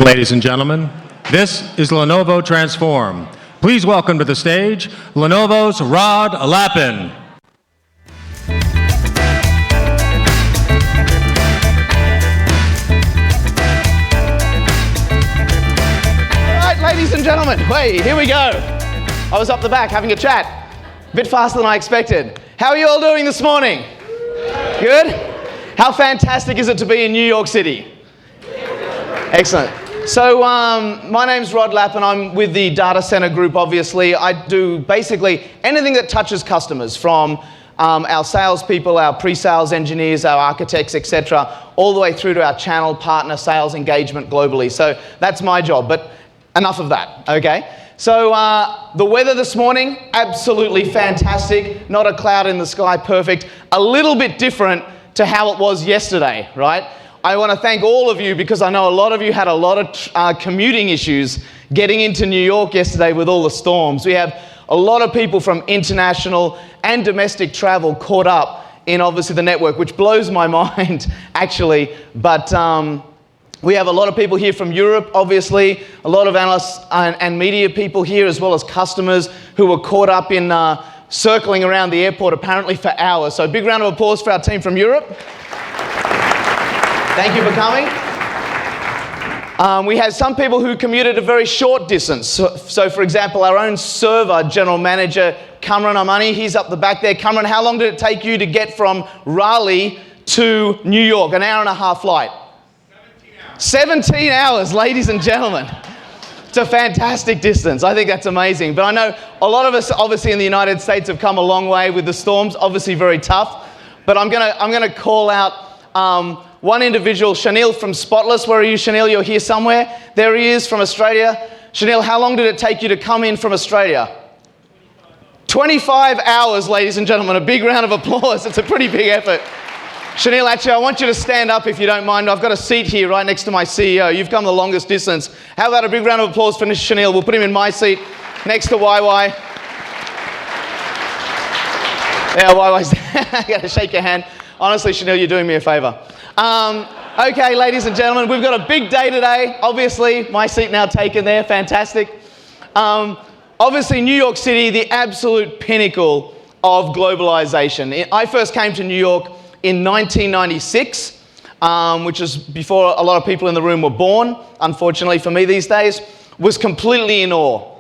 Ladies and gentlemen, this is Lenovo Transform. Please welcome to the stage, Lenovo's Rod Lappin. All right, ladies and gentlemen, wait, here we go. I was up the back having a chat, a bit faster than I expected. How are you all doing this morning? Good? How fantastic is it to be in New York City? Excellent. So my name's Rod Lappin. I'm with the data center group, obviously. I do basically anything that touches customers, from our salespeople, our pre-sales engineers, our architects, etc., all the way through to our channel partner sales engagement globally. So that's my job, but enough of that, okay? So the weather this morning, absolutely fantastic. Not a cloud in the sky, perfect. A little bit different to how it was yesterday, right? I want to thank all of you because I know a lot of you had a lot of commuting issues getting into New York yesterday with all the storms. We have a lot of people from international and domestic travel caught up in obviously the network, which blows my mind actually. But we have a lot of people here from Europe, obviously, a lot of analysts and media people here, as well as customers who were caught up in circling around the airport apparently for hours. So a big round of applause for our team from Europe. Thank you for coming. We had some people who commuted a very short distance. So for example, our own server general manager, Cameron Armani, he's up the back there. Cameron, how long did it take you to get from Raleigh to New York? An hour and a half flight? 17 hours, ladies and gentlemen. It's a fantastic distance. I think that's amazing. But I know a lot of us, obviously in the United States, have come a long way with the storms. Obviously very tough. But I'm gonna call out one individual, Shanil from Spotless. Where are you, Shanil? You're here somewhere. There he is from Australia. Shanil, how long did it take you to come in from Australia? 25 hours, ladies and gentlemen. A big round of applause. It's a pretty big effort. Shanil, actually, I want you to stand up if you don't mind. I've got a seat here right next to my CEO. You've come the longest distance. How about a big round of applause for Shanil? We'll put him in my seat next to YY. Yeah, YY's there. I gotta shake your hand. Honestly, Shanil, you're doing me a favor. Okay, ladies and gentlemen, we've got a big day today. Obviously, my seat now taken there. Fantastic. Obviously, New York City, the absolute pinnacle of globalization. I first came to New York in 1996, which is before a lot of people in the room were born, unfortunately for me these days, was completely in awe.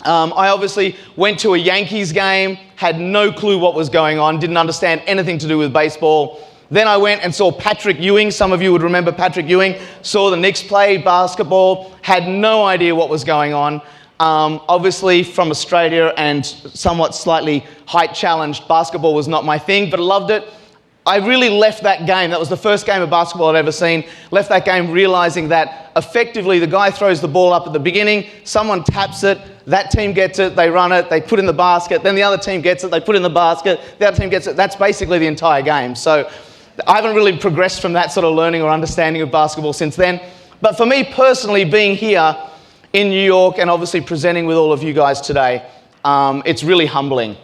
I obviously went to a Yankees game, had no clue what was going on, didn't understand anything to do with baseball. Then I went and saw Patrick Ewing. Some of you would remember Patrick Ewing. Saw the Knicks play basketball, had no idea what was going on. Obviously from Australia and somewhat slightly height challenged, basketball was not my thing, but I loved it. I really left that game. That was the first game of basketball I'd ever seen. Left that game realizing that effectively the guy throws the ball up at the beginning, someone taps it, that team gets it, they run it, they put it in the basket, then the other team gets it, they put it in the basket, the other team gets it. That's basically the entire game. So I haven't really progressed from that sort of learning or understanding of basketball since then. But for me personally, being here in New York and obviously presenting with all of you guys today, it's really humbling.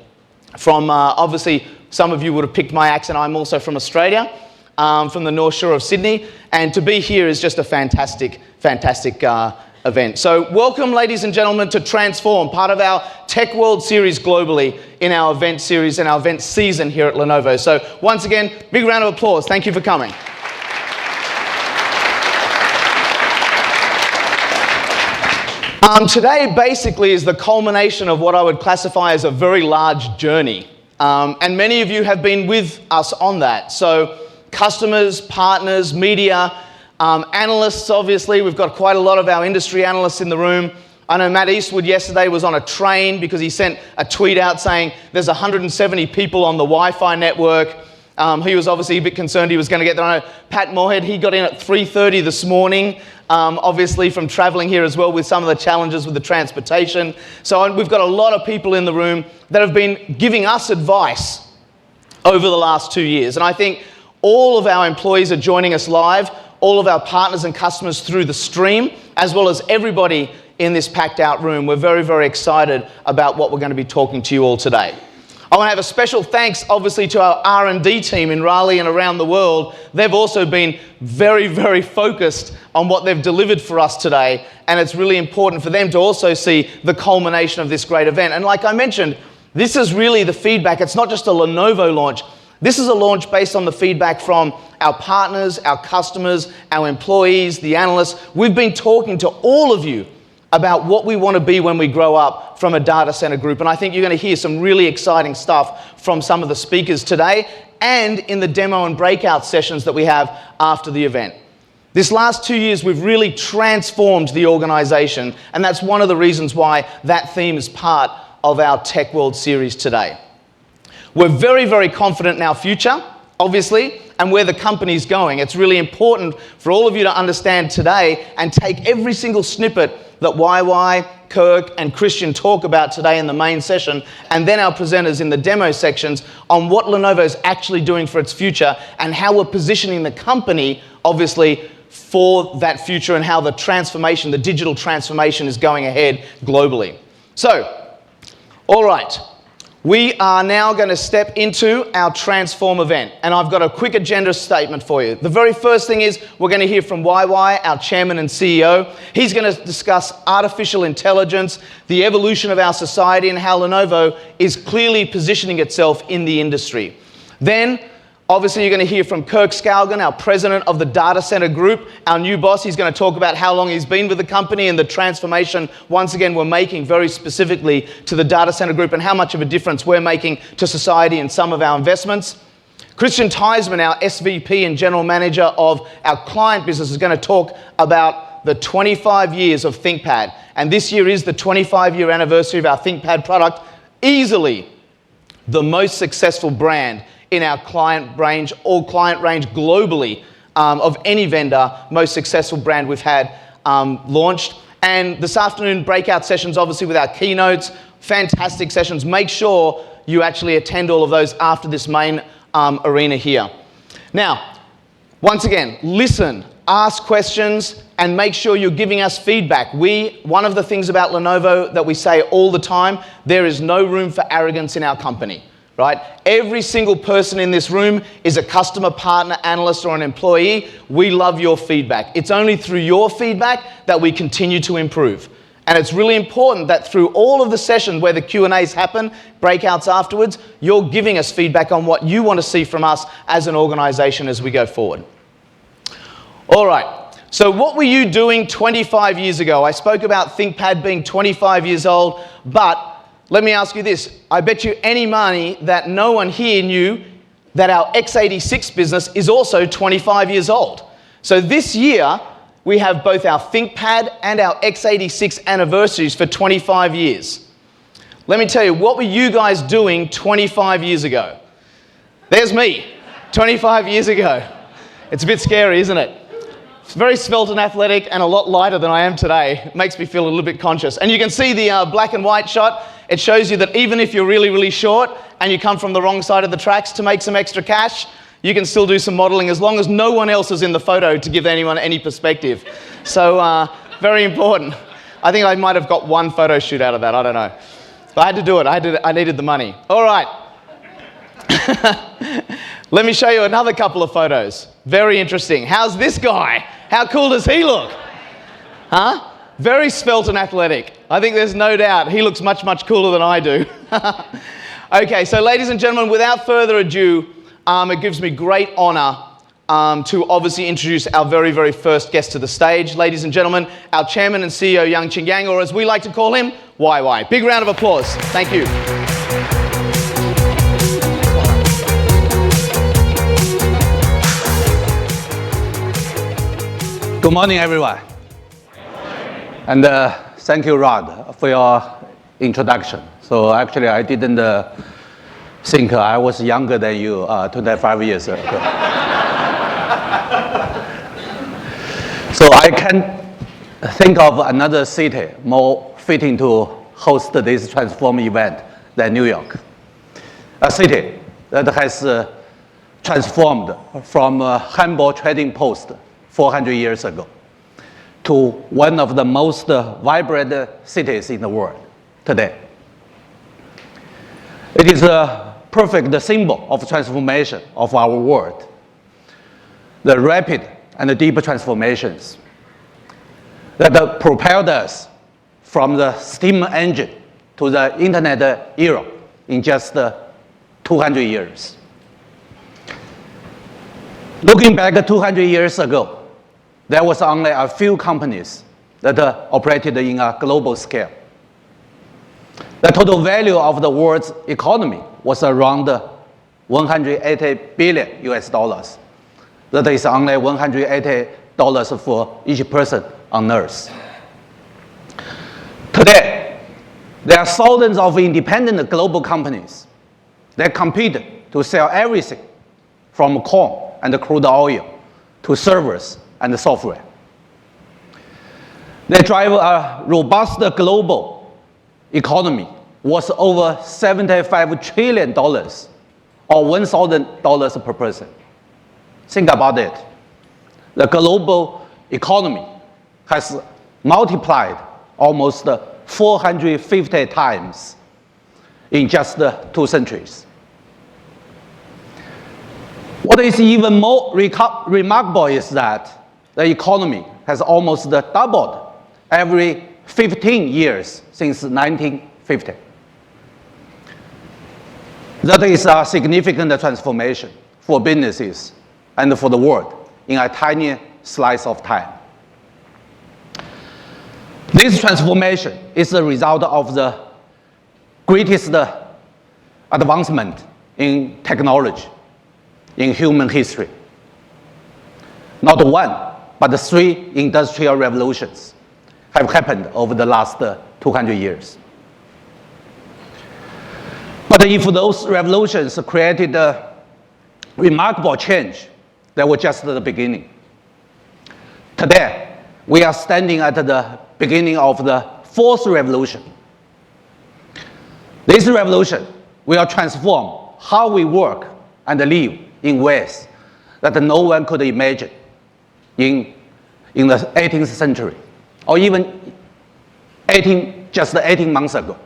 From obviously, some of you would have picked my accent. I'm also from Australia, from the North Shore of Sydney. And to be here is just a fantastic, fantastic event. So welcome, ladies and gentlemen, to Transform, part of our Tech World Series globally in our event series and our event season here at Lenovo. So once again, big round of applause. Thank you for coming. Today basically is the culmination of what I would classify as a very large journey. And many of you have been with us on that. So customers, partners, media, analysts, obviously. We've got quite a lot of our industry analysts in the room. I know Matt Eastwood yesterday was on a train because he sent a tweet out saying there's 170 people on the Wi-Fi network. He was obviously a bit concerned he was going to get there. I know Pat Moorhead, he got in at 3:30 this morning, obviously from traveling here as well with some of the challenges with the transportation. So we've got a lot of people in the room that have been giving us advice over the last 2 years. And I think all of our employees are joining us live, all of our partners and customers through the stream, as well as everybody in this packed out room. We're very, very excited about what we're going to be talking to you all today. I want to have a special thanks, obviously, to our R&D team in Raleigh and around the world. They've also been very, very focused on what they've delivered for us today, and it's really important for them to also see the culmination of this great event. And like I mentioned, this is really the feedback. It's not just a Lenovo launch. This is a launch based on the feedback from our partners, our customers, our employees, the analysts. We've been talking to all of you about what we want to be when we grow up from a data center group. And I think you're going to hear some really exciting stuff from some of the speakers today and in the demo and breakout sessions that we have after the event. This last 2 years, we've really transformed the organization, and that's one of the reasons why that theme is part of our Tech World series today. We're very, very confident in our future, obviously, and where the company's going. It's really important for all of you to understand today and take every single snippet that YY, Kirk, and Christian talk about today in the main session, and then our presenters in the demo sections on what Lenovo is actually doing for its future and how we're positioning the company, obviously, for that future and how the transformation, the digital transformation is going ahead globally. So, all right. We are now going to step into our Transform event, and I've got a quick agenda statement for you. The very first thing is we're going to hear from YY, our chairman and CEO. He's going to discuss artificial intelligence, the evolution of our society, and how Lenovo is clearly positioning itself in the industry. Then, obviously, you're going to hear from Kirk Skaugen, our president of the Data Center Group, our new boss. He's going to talk about how long he's been with the company and the transformation, once again, we're making very specifically to the Data Center Group and how much of a difference we're making to society in some of our investments. Christian Theismann, our SVP and general manager of our client business, is going to talk about the 25 years of ThinkPad. And this year is the 25-year anniversary of our ThinkPad product, easily the most successful brand in our client range, all client range globally of any vendor, most successful brand we've had launched. And this afternoon, breakout sessions, obviously with our keynotes, fantastic sessions. Make sure you actually attend all of those after this main arena here. Now, once again, listen, ask questions, and make sure you're giving us feedback. One of the things about Lenovo that we say all the time, there is no room for arrogance in our company. Right? Every single person in this room is a customer, partner, analyst, or an employee. We love your feedback. It's only through your feedback that we continue to improve. And it's really important that through all of the sessions where the Q&As happen, breakouts afterwards, you're giving us feedback on what you want to see from us as an organization as we go forward. All right. So what were you doing 25 years ago? I spoke about ThinkPad being 25 years old, but let me ask you this. I bet you any money that no one here knew that our x86 business is also 25 years old. So this year, we have both our ThinkPad and our x86 anniversaries for 25 years. Let me tell you, what were you guys doing 25 years ago? There's me, 25 years ago. It's a bit scary, isn't it? It's very svelte and athletic and a lot lighter than I am today. It makes me feel a little bit conscious. And you can see the black and white shot. It shows you that even if you're really, really short and you come from the wrong side of the tracks to make some extra cash, you can still do some modeling as long as no one else is in the photo to give anyone any perspective. So very important. I think I might have got one photo shoot out of that. I don't know. But I had to do it. I needed the money. All right. Let me show you another couple of photos. Very interesting. How's this guy? How cool does he look? Huh? Very svelte and athletic. I think there's no doubt he looks much, much cooler than I do. Okay, so ladies and gentlemen, without further ado, it gives me great honor to obviously introduce our very, very first guest to the stage. Ladies and gentlemen, our chairman and CEO, Yang Yang, or as we like to call him, YY. Big round of applause. Thank you. Good morning, everyone. And thank you, Rod, for your introduction. So actually, I didn't think I was younger than you 25 years ago. So I can't think of another city more fitting to host this Transform event than New York. A city that has transformed from a humble trading post 400 years ago to one of the most vibrant cities in the world today. It is perfect symbol of transformation of our world. The rapid and deep transformations that propelled us from the steam engine to the internet era in just 200 years. Looking back 200 years ago, there was only a few companies that operated in a global scale. The total value of the world's economy was around 180 billion US dollars. That is only $180 for each person on Earth. Today, there are thousands of independent global companies that compete to sell everything from corn and crude oil to servers and software. They drive a robust global economy worth over $75 trillion or $1,000 per person. Think about it. The global economy has multiplied almost 450 times in just 2 centuries. What is even more remarkable is that the economy has almost doubled every 15 years since 1950. That is a significant transformation for businesses and for the world in a tiny slice of time. This transformation is the result of the greatest advancement in technology in human history. Not one, but 3 industrial revolutions have happened over the last 200 years. But if those revolutions created a remarkable change, they were just the beginning. Today, we are standing at the beginning of the 4th revolution. This revolution will transform how we work and live in ways that no one could imagine in the 18th century, or even just 18 months ago.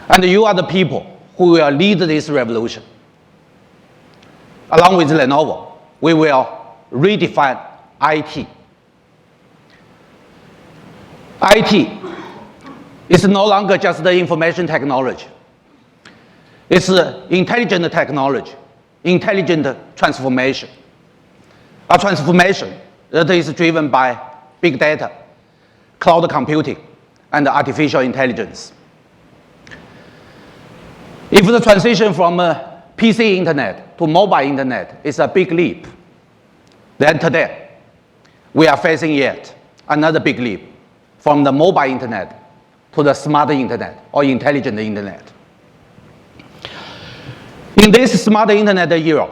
And you are the people who will lead this revolution. Along with Lenovo, we will redefine IT. IT is no longer just the information technology. It's intelligent technology, intelligent transformation. A transformation that is driven by big data, cloud computing, and artificial intelligence. If the transition from PC internet to mobile internet is a big leap, then today we are facing yet another big leap from the mobile internet to the smart internet or intelligent internet. In this smart internet era,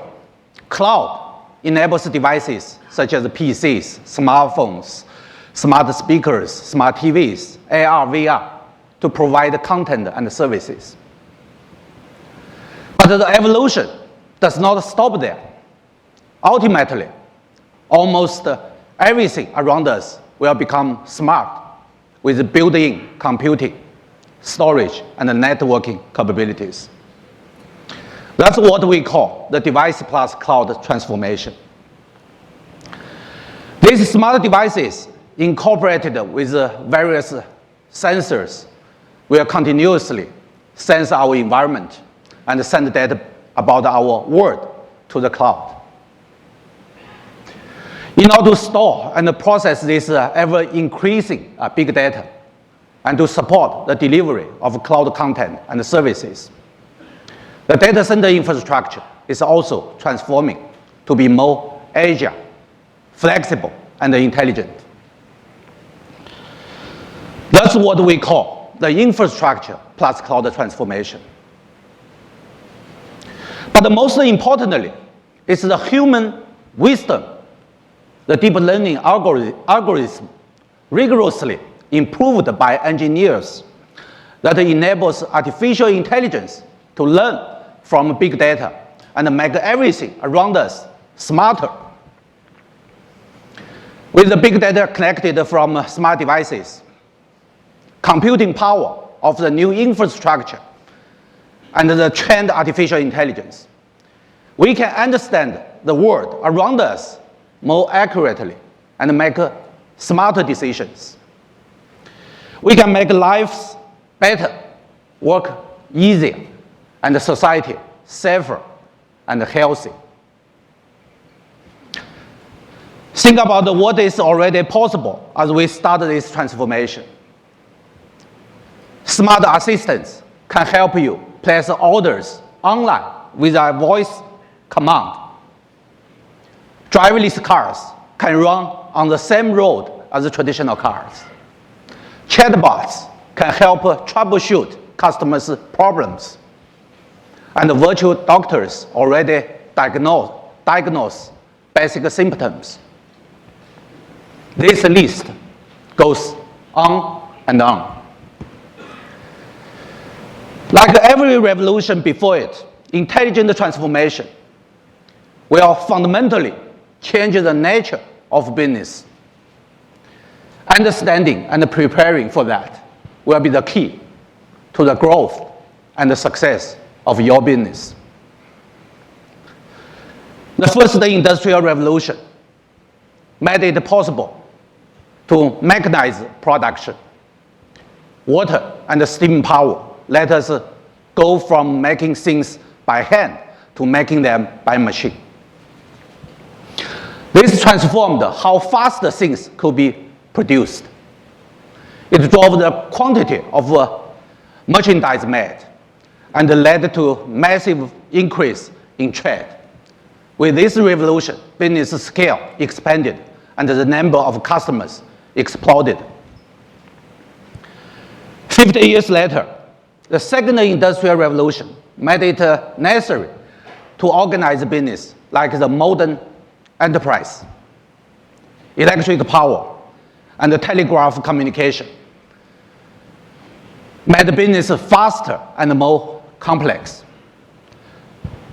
cloud enables devices such as PCs, smartphones, smart speakers, smart TVs, AR, VR to provide content and services. But the evolution does not stop there. Ultimately, almost everything around us will become smart with built-in computing, storage, and networking capabilities. That's what we call the device plus cloud transformation. These smart devices, incorporated with various sensors, will continuously sense our environment and send data about our world to the cloud. In order to store and process this ever-increasing big data and to support the delivery of cloud content and services, the data center infrastructure is also transforming to be more agile, flexible, and intelligent. That's what we call the infrastructure plus cloud transformation. But most importantly, it's the human wisdom, the deep learning algorithm rigorously improved by engineers that enables artificial intelligence to learn from big data and make everything around us smarter. With the big data connected from smart devices, computing power of the new infrastructure and the trained artificial intelligence, we can understand the world around us more accurately and make smarter decisions. We can make lives better, work easier, and society safer and healthy. Think about what is already possible as we start this transformation. Smart assistants can help you place orders online with a voice command. Driverless cars can run on the same road as the traditional cars. Chatbots can help troubleshoot customers' problems. And virtual doctors already diagnose basic symptoms. This list goes on and on. Like every revolution before it, intelligent transformation will fundamentally change the nature of business. Understanding and preparing for that will be the key to the growth and the success of your business. The first industrial revolution made it possible to mechanize production. Water and steam power let us go from making things by hand to making them by machine. This transformed how fast things could be produced. It drove the quantity of merchandise made and led to massive increase in trade. With this revolution, business scale expanded and the number of customers exploded. 50 years later, the second industrial revolution made it necessary to organize business like the modern enterprise. Electric power and the telegraph communication made business faster and more complex,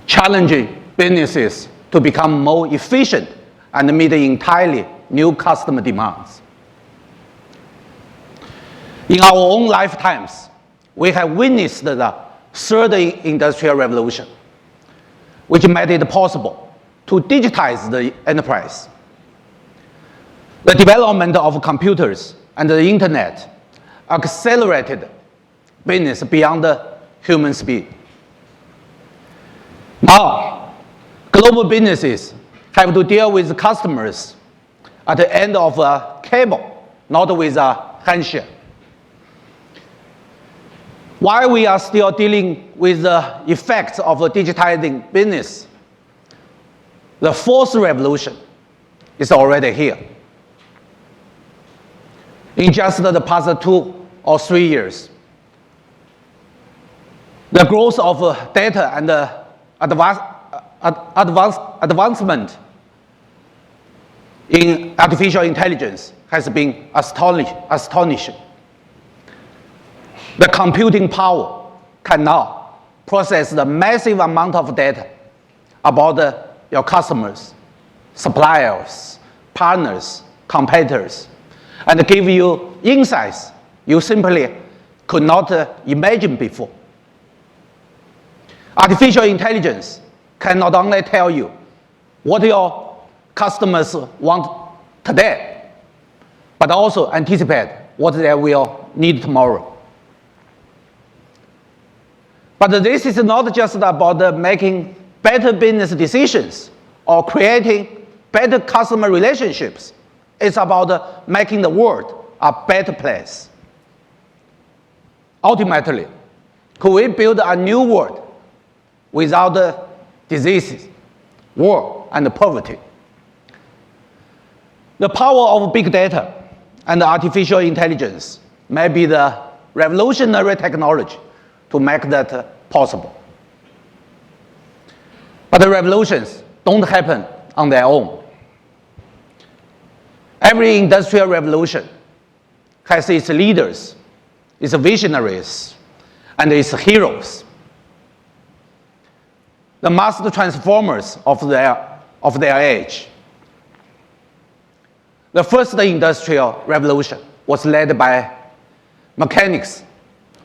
challenging businesses to become more efficient and meet entirely new customer demands. In our own lifetimes, we have witnessed the third industrial revolution, which made it possible to digitize the enterprise. The development of computers and the internet accelerated business beyond human speed. Now, global businesses have to deal with customers at the end of a cable, not with a handshake. While we are still dealing with the effects of digitizing business, the fourth revolution is already here. In just the past 2 or 3 years, the growth of data and advancement in artificial intelligence has been astonishing. The computing power can now process the massive amount of data about your customers, suppliers, partners, competitors, and give you insights you simply could not imagine before. Artificial intelligence can not only tell you what your customers want today, but also anticipate what they will need tomorrow. But this is not just about making better business decisions or creating better customer relationships. It's about making the world a better place. Ultimately, could we build a new world without diseases, war, and poverty? The power of big data and artificial intelligence may be the revolutionary technology to make that possible. But the revolutions don't happen on their own. Every industrial revolution has its leaders, its visionaries, and its heroes. The master transformers of their age. The first industrial revolution was led by mechanics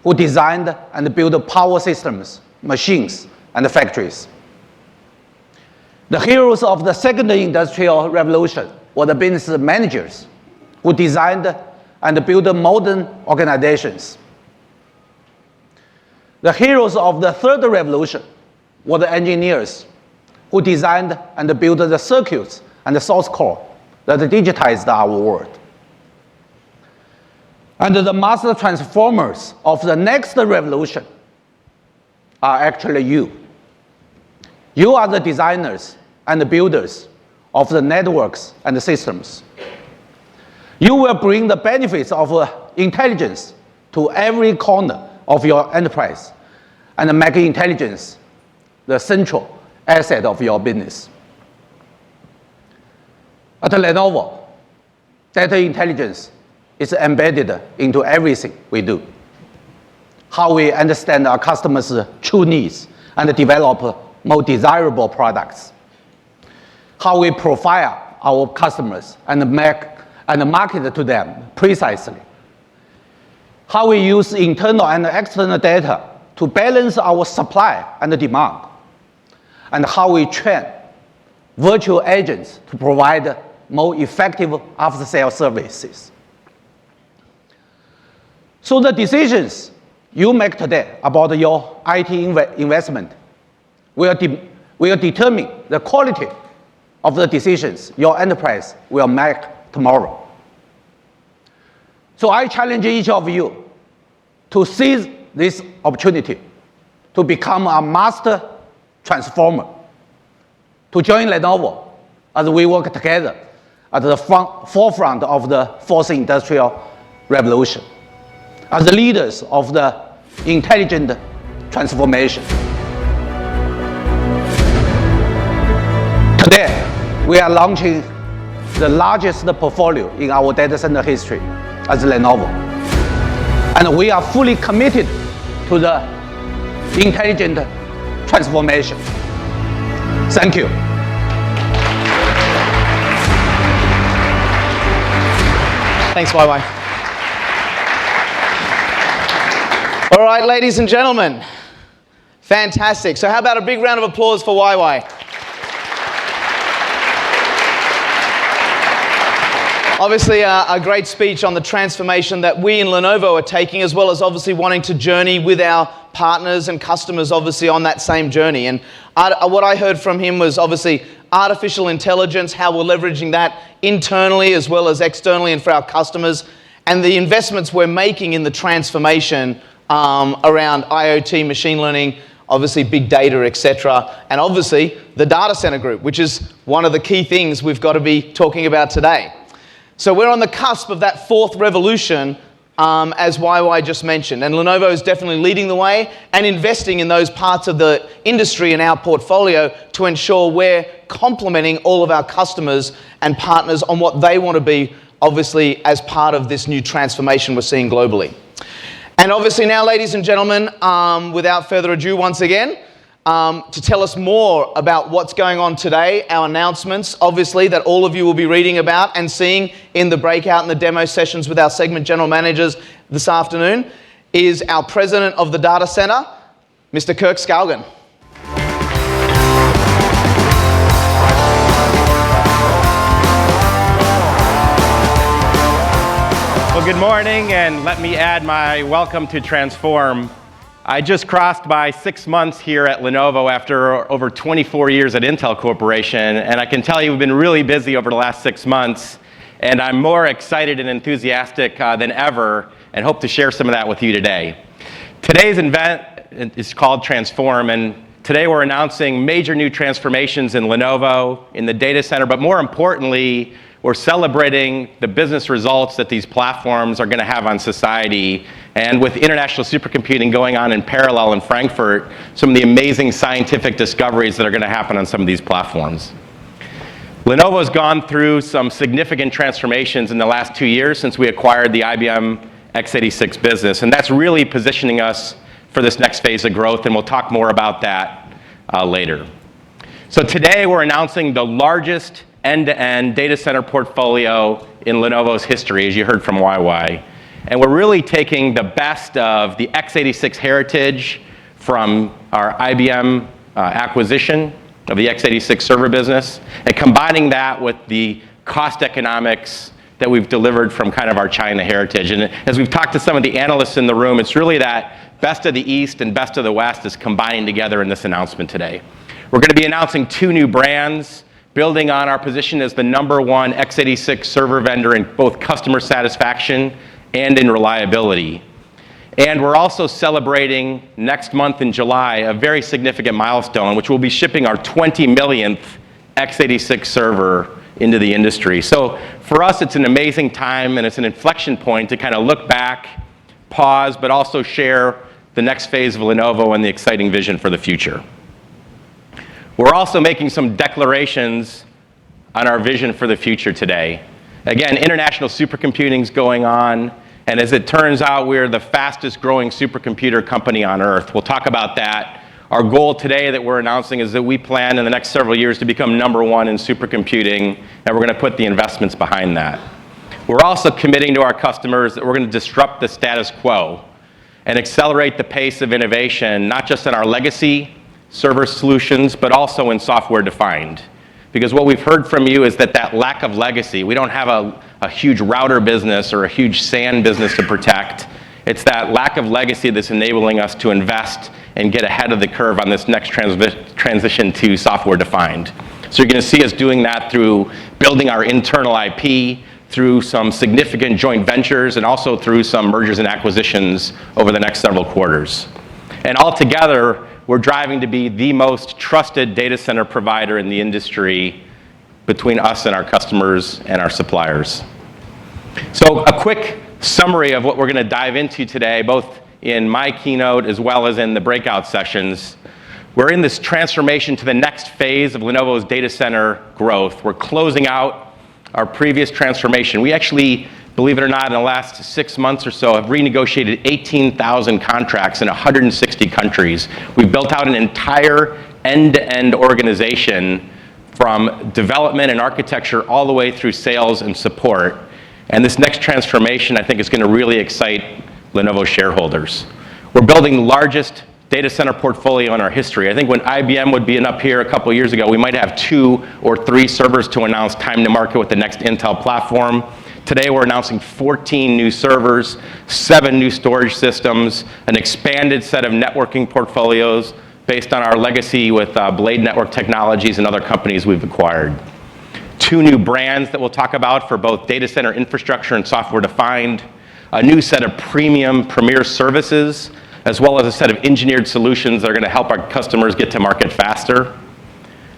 who designed and built power systems machines, and factories. The heroes of the second industrial revolution were the business managers who designed and built modern organizations. The heroes of the third revolution were the engineers who designed and built the circuits and the source code that digitized our world. And the master transformers of the next revolution are actually you. You are the designers and the builders of the networks and the systems. You will bring the benefits of intelligence to every corner of your enterprise and make intelligence the central asset of your business. At Lenovo, data intelligence is embedded into everything we do. How we understand our customers' true needs and develop more desirable products. How we profile our customers and market to them precisely. How we use internal and external data to balance our supply and demand. And how we train virtual agents to provide more effective after-sales services. So the decisions you make today about your IT investment will determine the quality of the decisions your enterprise will make tomorrow. So I challenge each of you to seize this opportunity to become a master transformer, to join Lenovo as we work together at the forefront of the fourth industrial revolution, as the leaders of the intelligent transformation. Today, we are launching the largest portfolio in our data center history as Lenovo. And we are fully committed to the intelligent transformation. Thank you. Thanks, YY. All right, ladies and gentlemen. Fantastic. So how about a big round of applause for YY? Obviously, a great speech on the transformation that we in Lenovo are taking, as well as obviously wanting to journey with our partners and customers, obviously, on that same journey. And what I heard from him was obviously artificial intelligence, how we're leveraging that internally as well as externally and for our customers, and the investments we're making in the transformation around IoT, machine learning, obviously big data, etc., and obviously the data center group, which is one of the key things we've got to be talking about today. So we're on the cusp of that fourth revolution, as YY just mentioned, and Lenovo is definitely leading the way and investing in those parts of the industry in our portfolio to ensure we're complementing all of our customers and partners on what they want to be, obviously, as part of this new transformation we're seeing globally. And obviously now, ladies and gentlemen, without further ado, once again, to tell us more about what's going on today, our announcements, obviously, that all of you will be reading about and seeing in the breakout and the demo sessions with our segment general managers this afternoon, is our president of the data center, Mr. Kirk Skaugen. Well, good morning, and let me add my welcome to Transform. I just crossed my 6 months here at Lenovo after over 24 years at Intel Corporation, and I can tell you we've been really busy over the last 6 months, and I'm more excited and enthusiastic than ever, and hope to share some of that with you today. Today's event is called Transform, and today we're announcing major new transformations in Lenovo, in the data center, but more importantly, we're celebrating the business results that these platforms are going to have on society. And with international supercomputing going on in parallel in Frankfurt, some of the amazing scientific discoveries that are going to happen on some of these platforms. Lenovo has gone through some significant transformations in the last 2 years since we acquired the IBM x86 business. And that's really positioning us for this next phase of growth. And we'll talk more about that later. So today we're announcing the largest end-to-end data center portfolio in Lenovo's history, as you heard from YY. And we're really taking the best of the x86 heritage from our IBM acquisition of the x86 server business, and combining that with the cost economics that we've delivered from kind of our China heritage. And as we've talked to some of the analysts in the room, it's really that best of the East and best of the West is combining together in this announcement today. We're going to be announcing 2 new brands, building on our position as the #1 x86 server vendor in both customer satisfaction and in reliability. And we're also celebrating next month in July a very significant milestone, which we'll be shipping our 20 millionth x86 server into the industry. So for us, it's an amazing time, and it's an inflection point to kind of look back, pause, but also share the next phase of Lenovo and the exciting vision for the future. We're also making some declarations on our vision for the future today. Again, international supercomputing is going on, and as it turns out, we're the fastest growing supercomputer company on earth. We'll talk about that. Our goal today that we're announcing is that we plan in the next several years to become #1 in supercomputing, and we're going to put the investments behind that. We're also committing to our customers that we're going to disrupt the status quo and accelerate the pace of innovation, not just in our legacy server solutions, but also in software-defined. Because what we've heard from you is that lack of legacy, we don't have a huge router business or a huge SAN business to protect. It's that lack of legacy that's enabling us to invest and get ahead of the curve on this next transition to software-defined. So you're going to see us doing that through building our internal IP, through some significant joint ventures, and also through some mergers and acquisitions over the next several quarters. And altogether, we're driving to be the most trusted data center provider in the industry between us and our customers and our suppliers. So a quick summary of what we're going to dive into today, both in my keynote as well as in the breakout sessions. We're in this transformation to the next phase of Lenovo's data center growth. We're closing out our previous transformation. We actually, believe it or not, in the last 6 months or so, have renegotiated 18,000 contracts in 160 countries. We've built out an entire end-to-end organization from development and architecture all the way through sales and support. And this next transformation, I think, is going to really excite Lenovo shareholders. We're building the largest data center portfolio in our history. I think when IBM would be up here a couple years ago, we might have 2 or 3 servers to announce time to market with the next Intel platform. Today, we're announcing 14 new servers, 7 new storage systems, an expanded set of networking portfolios based on our legacy with Blade Network Technologies and other companies we've acquired. 2 new brands that we'll talk about for both data center infrastructure and software-defined, a new set of premium premier services, as well as a set of engineered solutions that are going to help our customers get to market faster.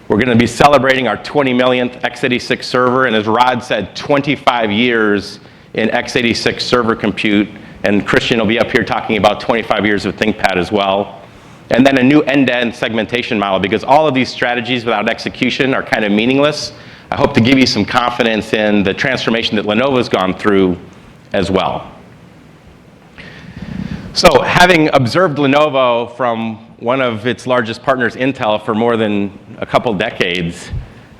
We're going to be celebrating our 20 millionth x86 server, and as Rod said, 25 years in x86 server compute, and Christian will be up here talking about 25 years of ThinkPad as well. And then a new end-to-end segmentation model, because all of these strategies without execution are kind of meaningless. I hope to give you some confidence in the transformation that Lenovo's gone through as well. So having observed Lenovo from one of its largest partners, Intel, for more than a couple decades,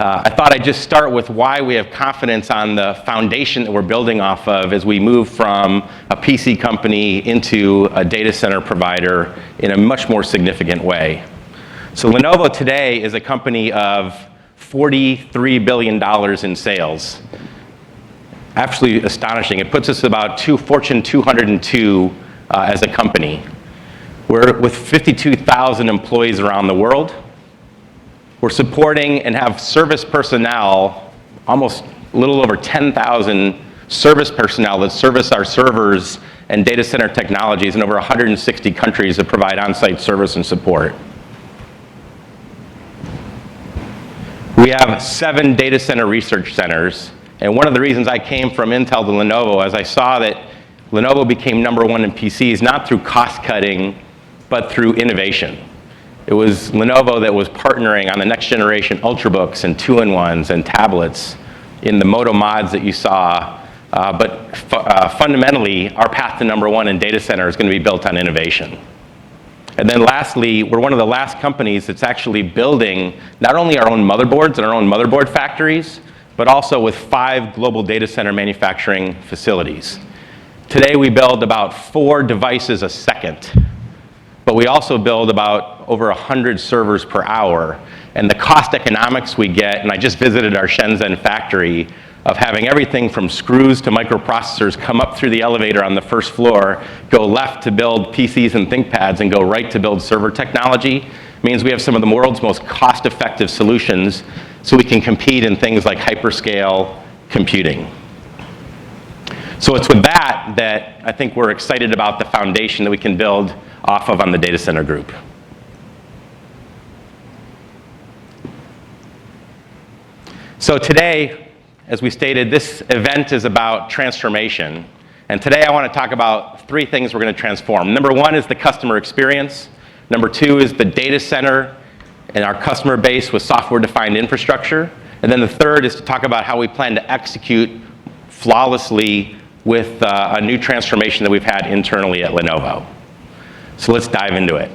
I thought I'd just start with why we have confidence on the foundation that we're building off of as we move from a PC company into a data center provider in a much more significant way. So Lenovo today is a company of $43 billion in sales. Absolutely astonishing. It puts us about Fortune 202 as a company. We're with 52,000 employees around the world. We're supporting and have service personnel, almost a little over 10,000 service personnel that service our servers and data center technologies in over 160 countries that provide on-site service and support. We have 7 data center research centers, and one of the reasons I came from Intel to Lenovo is I saw that Lenovo became #1 in PCs, not through cost cutting, but through innovation. It was Lenovo that was partnering on the next generation Ultrabooks and 2-in-1s and tablets in the Moto mods that you saw. But fundamentally, our path to #1 in data center is going to be built on innovation. And then lastly, we're one of the last companies that's actually building not only our own motherboards and our own motherboard factories, but also with 5 global data center manufacturing facilities. Today, we build about 4 devices a second. but we also build about over 100 servers per hour. And the cost economics we get, and I just visited our Shenzhen factory, of having everything from screws to microprocessors come up through the elevator on the first floor, go left to build PCs and ThinkPads, and go right to build server technology, means we have some of the world's most cost-effective solutions so we can compete in things like hyperscale computing. So it's with that that I think we're excited about the foundation that we can build off of on the data center group. So today, as we stated, this event is about transformation. And today I want to talk about 3 things we're going to transform. Number 1 is the customer experience. Number 2 is the data center and our customer base with software-defined infrastructure. And then the third is to talk about how we plan to execute flawlessly with a new transformation that we've had internally at Lenovo. So let's dive into it.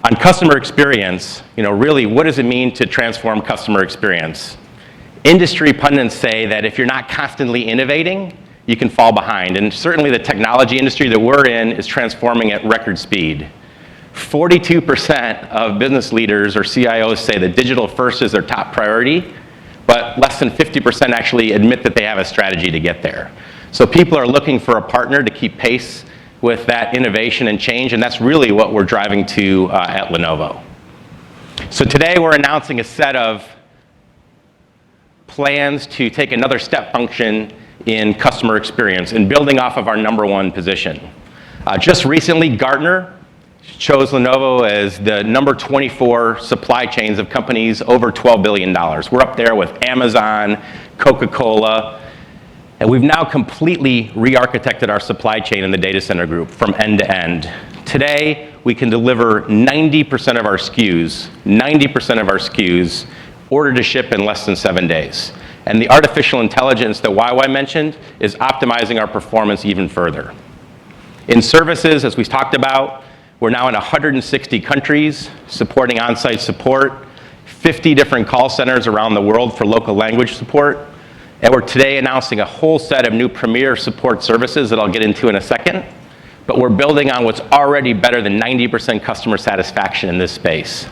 On customer experience, really, what does it mean to transform customer experience? Industry pundits say that if you're not constantly innovating, you can fall behind. And certainly the technology industry that we're in is transforming at record speed. 42% of business leaders or CIOs say that digital first is their top priority, but less than 50% actually admit that they have a strategy to get there. So people are looking for a partner to keep pace with that innovation and change, and that's really what we're driving to at Lenovo. So today we're announcing a set of plans to take another step function in customer experience and building off of our number 1 position. Just recently, Gartner chose Lenovo as the number 24 supply chains of companies over $12 billion. We're up there with Amazon, Coca-Cola, and we've now completely re-architected our supply chain in the data center group from end to end. Today, we can deliver 90% of our SKUs, order to ship in less than 7 days. And the artificial intelligence that YY mentioned is optimizing our performance even further. In services, as we talked about, we're now in 160 countries supporting on-site support, 50 different call centers around the world for local language support. And we're today announcing a whole set of new premier support services that I'll get into in a second. But we're building on what's already better than 90% customer satisfaction in this space.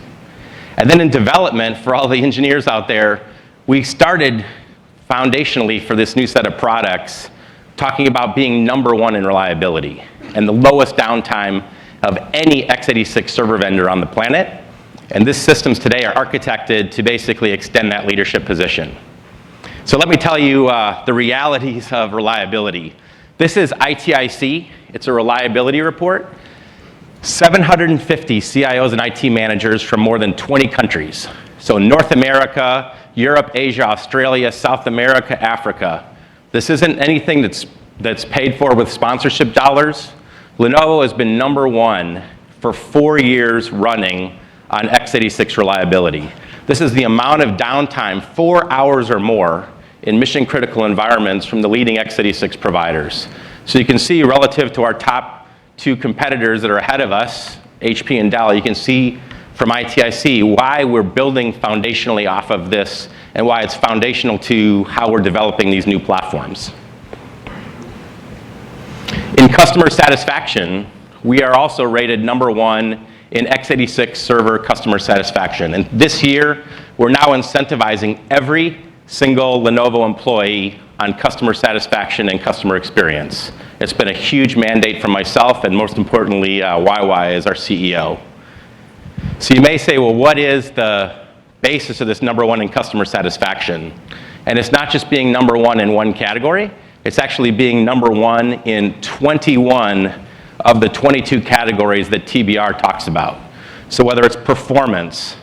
And then in development, for all the engineers out there, we started foundationally for this new set of products talking about being number 1 in reliability and the lowest downtime of any x86 server vendor on the planet. And these systems today are architected to basically extend that leadership position. So let me tell you the realities of reliability. This is ITIC. It's a reliability report. 750 CIOs and IT managers from more than 20 countries. So North America, Europe, Asia, Australia, South America, Africa. This isn't anything that's paid for with sponsorship dollars. Lenovo has been number 1 for 4 years running on x86 reliability. This is the amount of downtime, 4 hours or more, in mission-critical environments from the leading x86 providers. So you can see relative to our top 2 competitors that are ahead of us, HP and Dell, you can see from ITIC why we're building foundationally off of this and why it's foundational to how we're developing these new platforms. In customer satisfaction, we are also rated number 1 in x86 server customer satisfaction. And this year, we're now incentivizing every single Lenovo employee on customer satisfaction and customer experience. It's been a huge mandate from myself and most importantly, YY as our CEO. So you may say, well, what is the basis of this number 1 in customer satisfaction? And it's not just being number 1 in one category, it's actually being number 1 in 21 of the 22 categories that TBR talks about. So whether it's performance,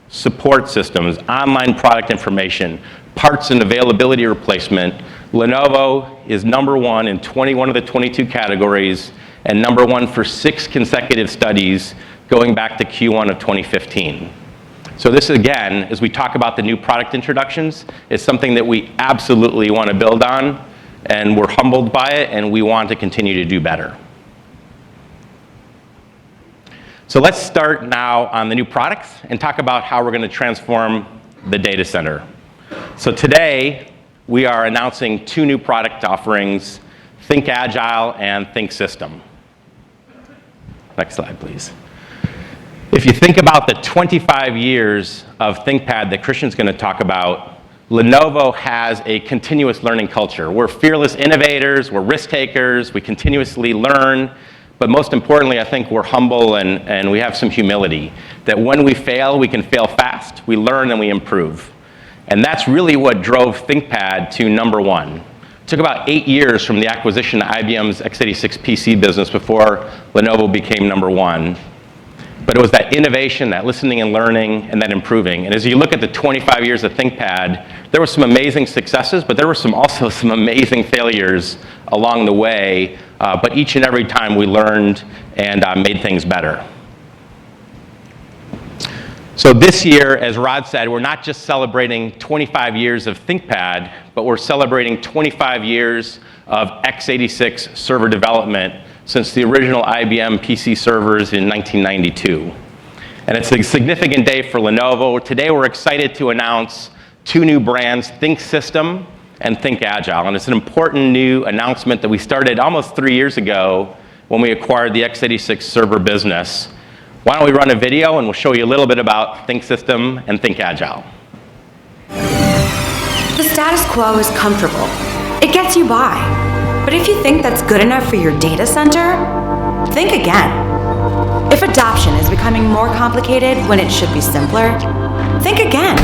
support systems, online product information, parts and availability replacement, Lenovo is number 1 in 21 of the 22 categories and number 1 for 6 consecutive studies going back to Q1 of 2015. So this, again, as we talk about the new product introductions, is something that we absolutely want to build on, and we're humbled by it, and we want to continue to do better. So let's start now on the new products and talk about how we're going to transform the data center. So today, we are announcing 2 new product offerings, Think Agile and Think System. Next slide, please. If you think about the 25 years of ThinkPad that Christian's going to talk about, Lenovo has a continuous learning culture. We're fearless innovators, we're risk takers, we continuously learn, but most importantly, I think we're humble and we have some humility. That when we fail, we can fail fast, we learn and we improve. And that's really what drove ThinkPad to #1. It took about 8 years from the acquisition of IBM's x86 PC business before Lenovo became #1. But it was that innovation, that listening and learning, and that improving. And as you look at the 25 years of ThinkPad, there were some amazing successes, but there were also some amazing failures along the way. But each and every time we learned and made things better. So this year, as Rod said, we're not just celebrating 25 years of ThinkPad, but we're celebrating 25 years of x86 server development since the original IBM PC servers in 1992. And it's a significant day for Lenovo. Today we're excited to announce 2 new brands, ThinkSystem and ThinkAgile. And it's an important new announcement that we started almost 3 years ago when we acquired the x86 server business. Why don't we run a video and we'll show you a little bit about ThinkSystem and ThinkAgile. The status quo is comfortable. It gets you by. But if you think that's good enough for your data center, think again. If adoption is becoming more complicated when it should be simpler, think again.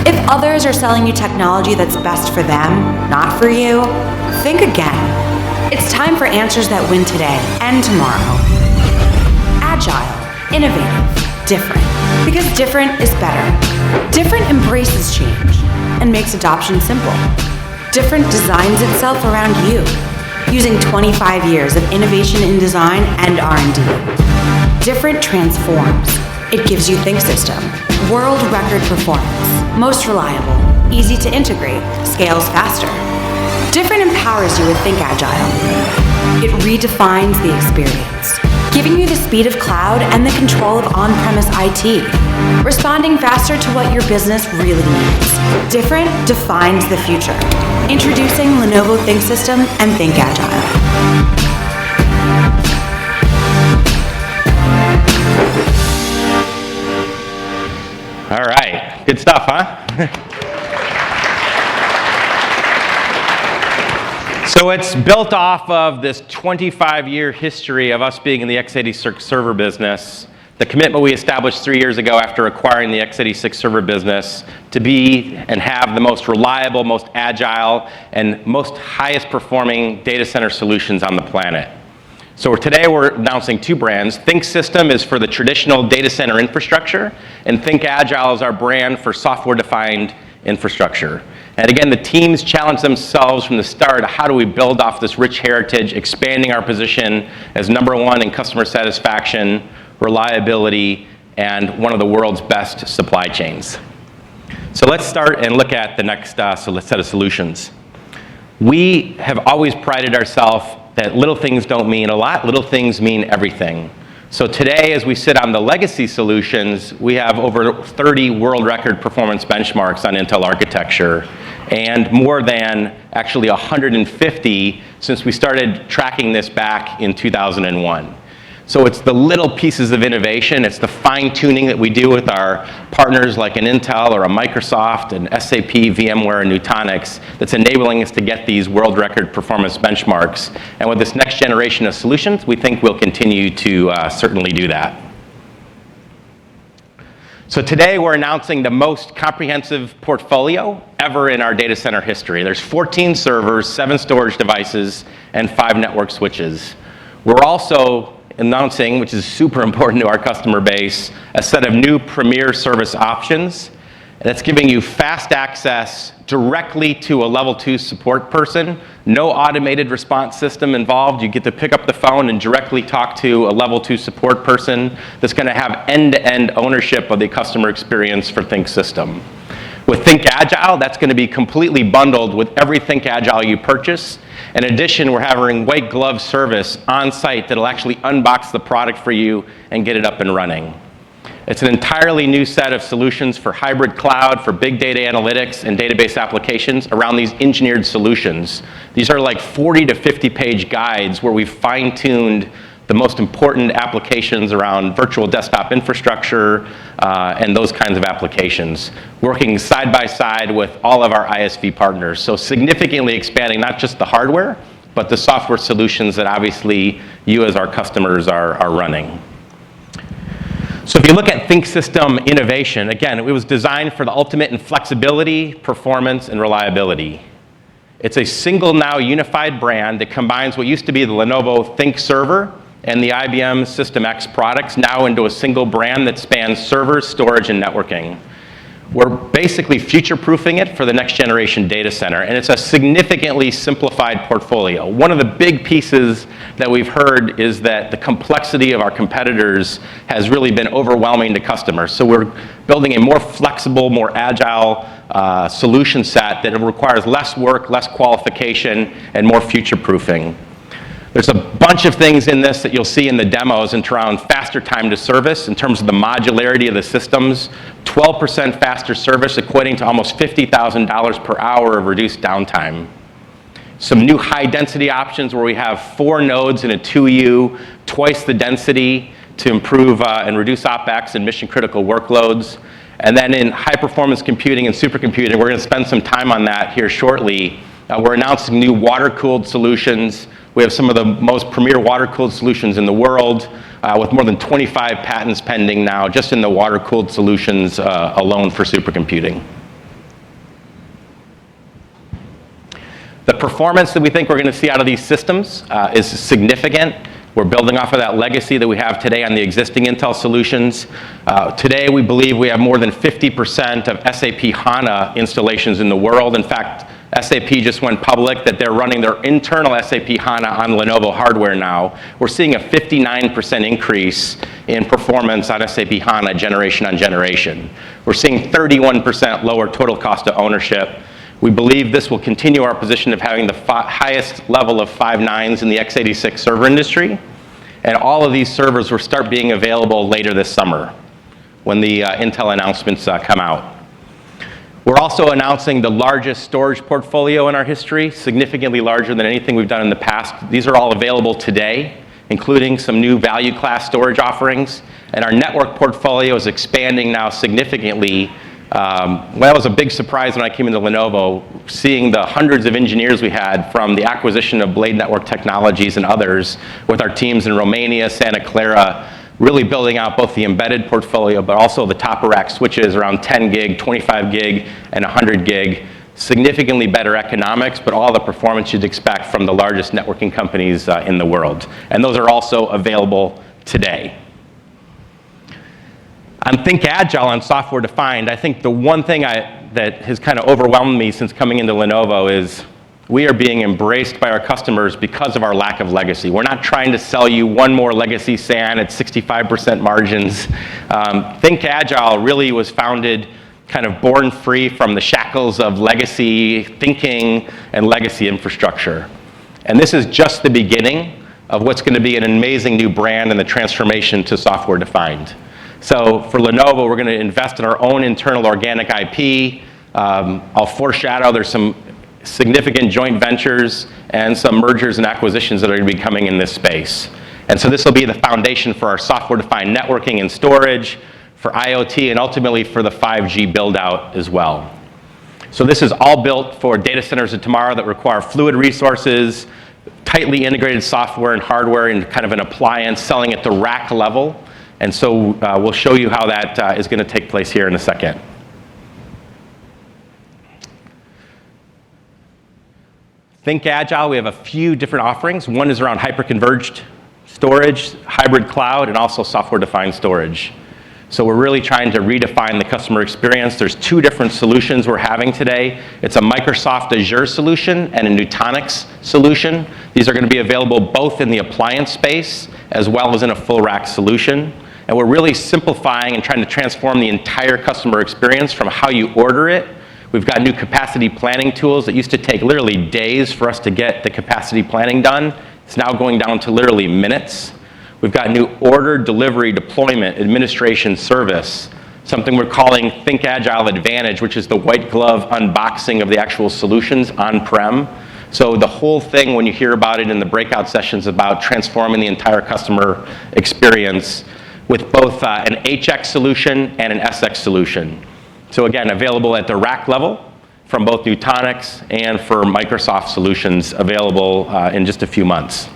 If others are selling you technology that's best for them, not for you, think again. It's time for answers that win today and tomorrow. Agile, innovative, different. Because different is better. Different embraces change and makes adoption simple. Different designs itself around you, using 25 years of innovation in design and R&D. Different transforms. It gives you ThinkSystem, world record performance, most reliable, easy to integrate, scales faster. Different empowers you with ThinkAgile. It redefines the experience, giving you the speed of cloud and the control of on-premise IT, responding faster to what your business really needs. Different defines the future. Introducing Lenovo ThinkSystem and ThinkAgile. All right, good stuff, huh? So it's built off of this 25-year history of us being in the x86 server business, the commitment we established 3 years ago after acquiring the x86 server business to be and have the most reliable, most agile, and most highest performing data center solutions on the planet. So today we're announcing 2 brands. ThinkSystem is for the traditional data center infrastructure, and ThinkAgile is our brand for software-defined infrastructure. And again, the teams challenged themselves from the start, how do we build off this rich heritage, expanding our position as #1 in customer satisfaction, reliability, and one of the world's best supply chains. So let's start and look at the next set of solutions. We have always prided ourselves that little things don't mean a lot, little things mean everything. So today, as we sit on the legacy solutions, we have over 30 world record performance benchmarks on Intel architecture, and more than actually 150 since we started tracking this back in 2001. So it's the little pieces of innovation, it's the fine-tuning that we do with our partners like an Intel or a Microsoft, an SAP, VMware, and Nutanix that's enabling us to get these world record performance benchmarks. And with this next generation of solutions, we think we'll continue to certainly do that. So today we're announcing the most comprehensive portfolio ever in our data center history. There's 14 servers, 7 storage devices, and 5 network switches. We're also announcing, which is super important to our customer base, a set of new premier service options that's giving you fast access directly to a level 2 support person. No automated response system involved. You get to pick up the phone and directly talk to a level 2 support person that's going to have end-to-end ownership of the customer experience for ThinkSystem. With ThinkAgile, that's going to be completely bundled with every ThinkAgile you purchase. In addition, we're having white glove service on site that'll actually unbox the product for you and get it up and running. It's an entirely new set of solutions for hybrid cloud, for big data analytics and database applications around these engineered solutions. These are like 40 to 50 page guides where we've fine-tuned the most important applications around virtual desktop infrastructure and those kinds of applications, working side by side with all of our ISV partners. So significantly expanding not just the hardware, but the software solutions that obviously you as our customers are running. So if you look at ThinkSystem innovation, again, it was designed for the ultimate in flexibility, performance, and reliability. It's a single now unified brand that combines what used to be the Lenovo ThinkServer and the IBM System X products now into a single brand that spans servers, storage, and networking. We're basically future-proofing it for the next generation data center, and it's a significantly simplified portfolio. One of the big pieces that we've heard is that the complexity of our competitors has really been overwhelming to customers. So we're building a more flexible, more agile solution set that requires less work, less qualification, and more future-proofing. There's a bunch of things in this that you'll see in the demos around faster time to service in terms of the modularity of the systems, 12% faster service equating to almost $50,000 per hour of reduced downtime. Some new high density options where we have 4 nodes in a 2U, twice the density to improve and reduce OpEx and mission critical workloads. And then in high performance computing and supercomputing, we're going to spend some time on that here shortly. We're announcing new water-cooled solutions. We have some of the most premier water-cooled solutions in the world, with more than 25 patents pending now just in the water-cooled solutions alone for supercomputing. The performance that we think we're going to see out of these systems is significant. We're building off of that legacy that we have today on the existing Intel solutions. Today, we believe we have more than 50% of SAP HANA installations in the world. In fact, SAP just went public that they're running their internal SAP HANA on Lenovo hardware now. We're seeing a 59% increase in performance on SAP HANA generation on generation. We're seeing 31% lower total cost of ownership. We believe this will continue our position of having the highest level of 5.9s in the x86 server industry. And all of these servers will start being available later this summer when the Intel announcements come out. We're also announcing the largest storage portfolio in our history, significantly larger than anything we've done in the past. These are all available today, including some new value class storage offerings. And our network portfolio is expanding now significantly. Well, that was a big surprise when I came into Lenovo, seeing the hundreds of engineers we had from the acquisition of Blade Network Technologies and others with our teams in Romania, Santa Clara, really building out both the embedded portfolio, but also the top of rack switches around 10 gig, 25 gig, and 100 gig. Significantly better economics, but all the performance you'd expect from the largest networking companies in the world. And those are also available today. On Think Agile on software defined, I think the one thing that has kind of overwhelmed me since coming into Lenovo is we are being embraced by our customers because of our lack of legacy. We're not trying to sell you one more legacy SAN at 65% margins. Think Agile really was founded, kind of born free from the shackles of legacy thinking and legacy infrastructure. And this is just the beginning of what's going to be an amazing new brand and the transformation to software defined. So for Lenovo, we're going to invest in our own internal organic IP. I'll foreshadow there's some significant joint ventures and some mergers and acquisitions that are going to be coming in this space. And so this will be the foundation for our software-defined networking and storage, for IoT, and ultimately for the 5G build-out as well. So this is all built for data centers of tomorrow that require fluid resources, tightly integrated software and hardware in kind of an appliance, selling at the rack level. And so we'll show you how that is going to take place here in a second. Think Agile, we have a few different offerings. One is around hyper-converged storage, hybrid cloud, and also software-defined storage. So we're really trying to redefine the customer experience. There's 2 different solutions we're having today. It's a Microsoft Azure solution and a Nutanix solution. These are going to be available both in the appliance space as well as in a full rack solution. And we're really simplifying and trying to transform the entire customer experience from how you order it. We've got new capacity planning tools that used to take literally days for us to get the capacity planning done. It's now going down to literally minutes. We've got new order, delivery, deployment, administration, service, something we're calling Think Agile Advantage, which is the white glove unboxing of the actual solutions on-prem. So the whole thing, when you hear about it in the breakout sessions, about transforming the entire customer experience with both an HX solution and an SX solution. So again, available at the rack level from both Nutanix and for Microsoft solutions, available in just a few months.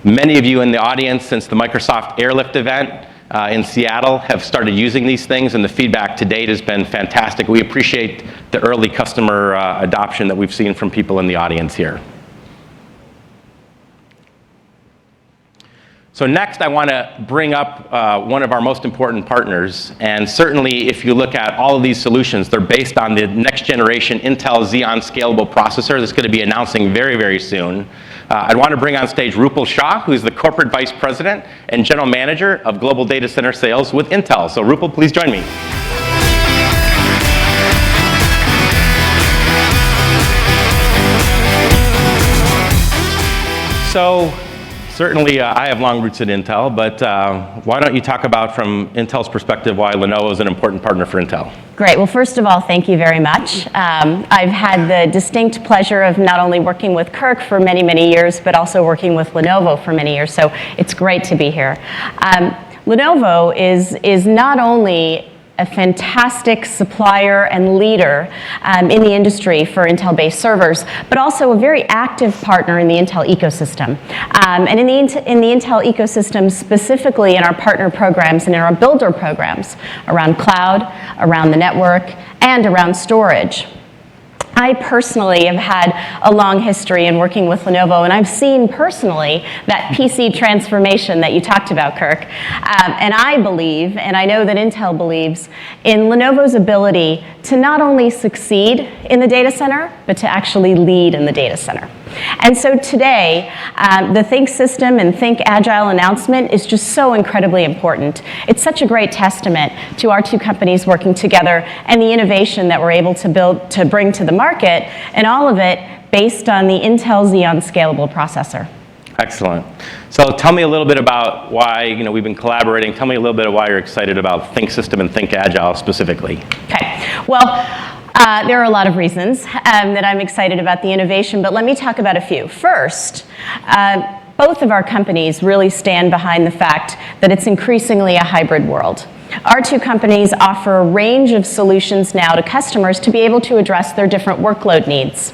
Many of you in the audience, since the Microsoft Airlift event in Seattle, have started using these things, and the feedback to date has been fantastic. We appreciate the early customer adoption that we've seen from people in the audience here. So next, I want to bring up one of our most important partners, and certainly if you look at all of these solutions, they're based on the next generation Intel Xeon Scalable processor that's going to be announcing very, very soon. I want to bring on stage Rupal Shah, who's the Corporate Vice President and General Manager of Global Data Center Sales with Intel. So Rupal, please join me. So certainly I have long roots at Intel, but why don't you talk about, from Intel's perspective, why Lenovo is an important partner for Intel? Great. Well, first of all, thank you very much. I've had the distinct pleasure of not only working with Kirk for many, many years, but also working with Lenovo for many years, so it's great to be here. Lenovo is not only a fantastic supplier and leader in the industry for Intel-based servers, but also a very active partner in the Intel ecosystem. And in the Intel ecosystem, specifically in our partner programs and in our builder programs around cloud, around the network, and around storage. I personally have had a long history in working with Lenovo, and I've seen personally that PC transformation that you talked about, Kirk. And I believe, and I know that Intel believes, in Lenovo's ability to not only succeed in the data center, but to actually lead in the data center. And so today, the Think System and Think Agile announcement is just so incredibly important. It's such a great testament to our two companies working together and the innovation that we're able to bring to the market, and all of it based on the Intel Xeon Scalable processor. Excellent. So tell me a little bit about why, we've been collaborating. Tell me a little bit of why you're excited about Think System and Think Agile specifically. Okay. Well, there are a lot of reasons that I'm excited about the innovation, but let me talk about a few. First, both of our companies really stand behind the fact that it's increasingly a hybrid world. Our two companies offer a range of solutions now to customers to be able to address their different workload needs.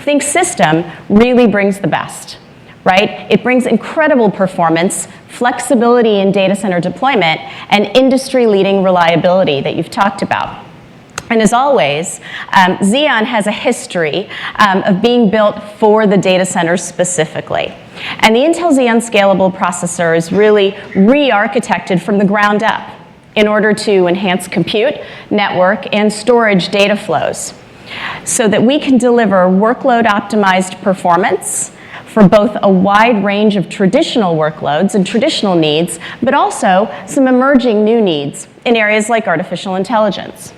Think System really brings the best, right? It brings incredible performance, flexibility in data center deployment, and industry-leading reliability that you've talked about. And as always, Xeon has a history of being built for the data center specifically. And the Intel Xeon Scalable processor is really re-architected from the ground up in order to enhance compute, network, and storage data flows so that we can deliver workload-optimized performance for both a wide range of traditional workloads and traditional needs, but also some emerging new needs in areas like artificial intelligence.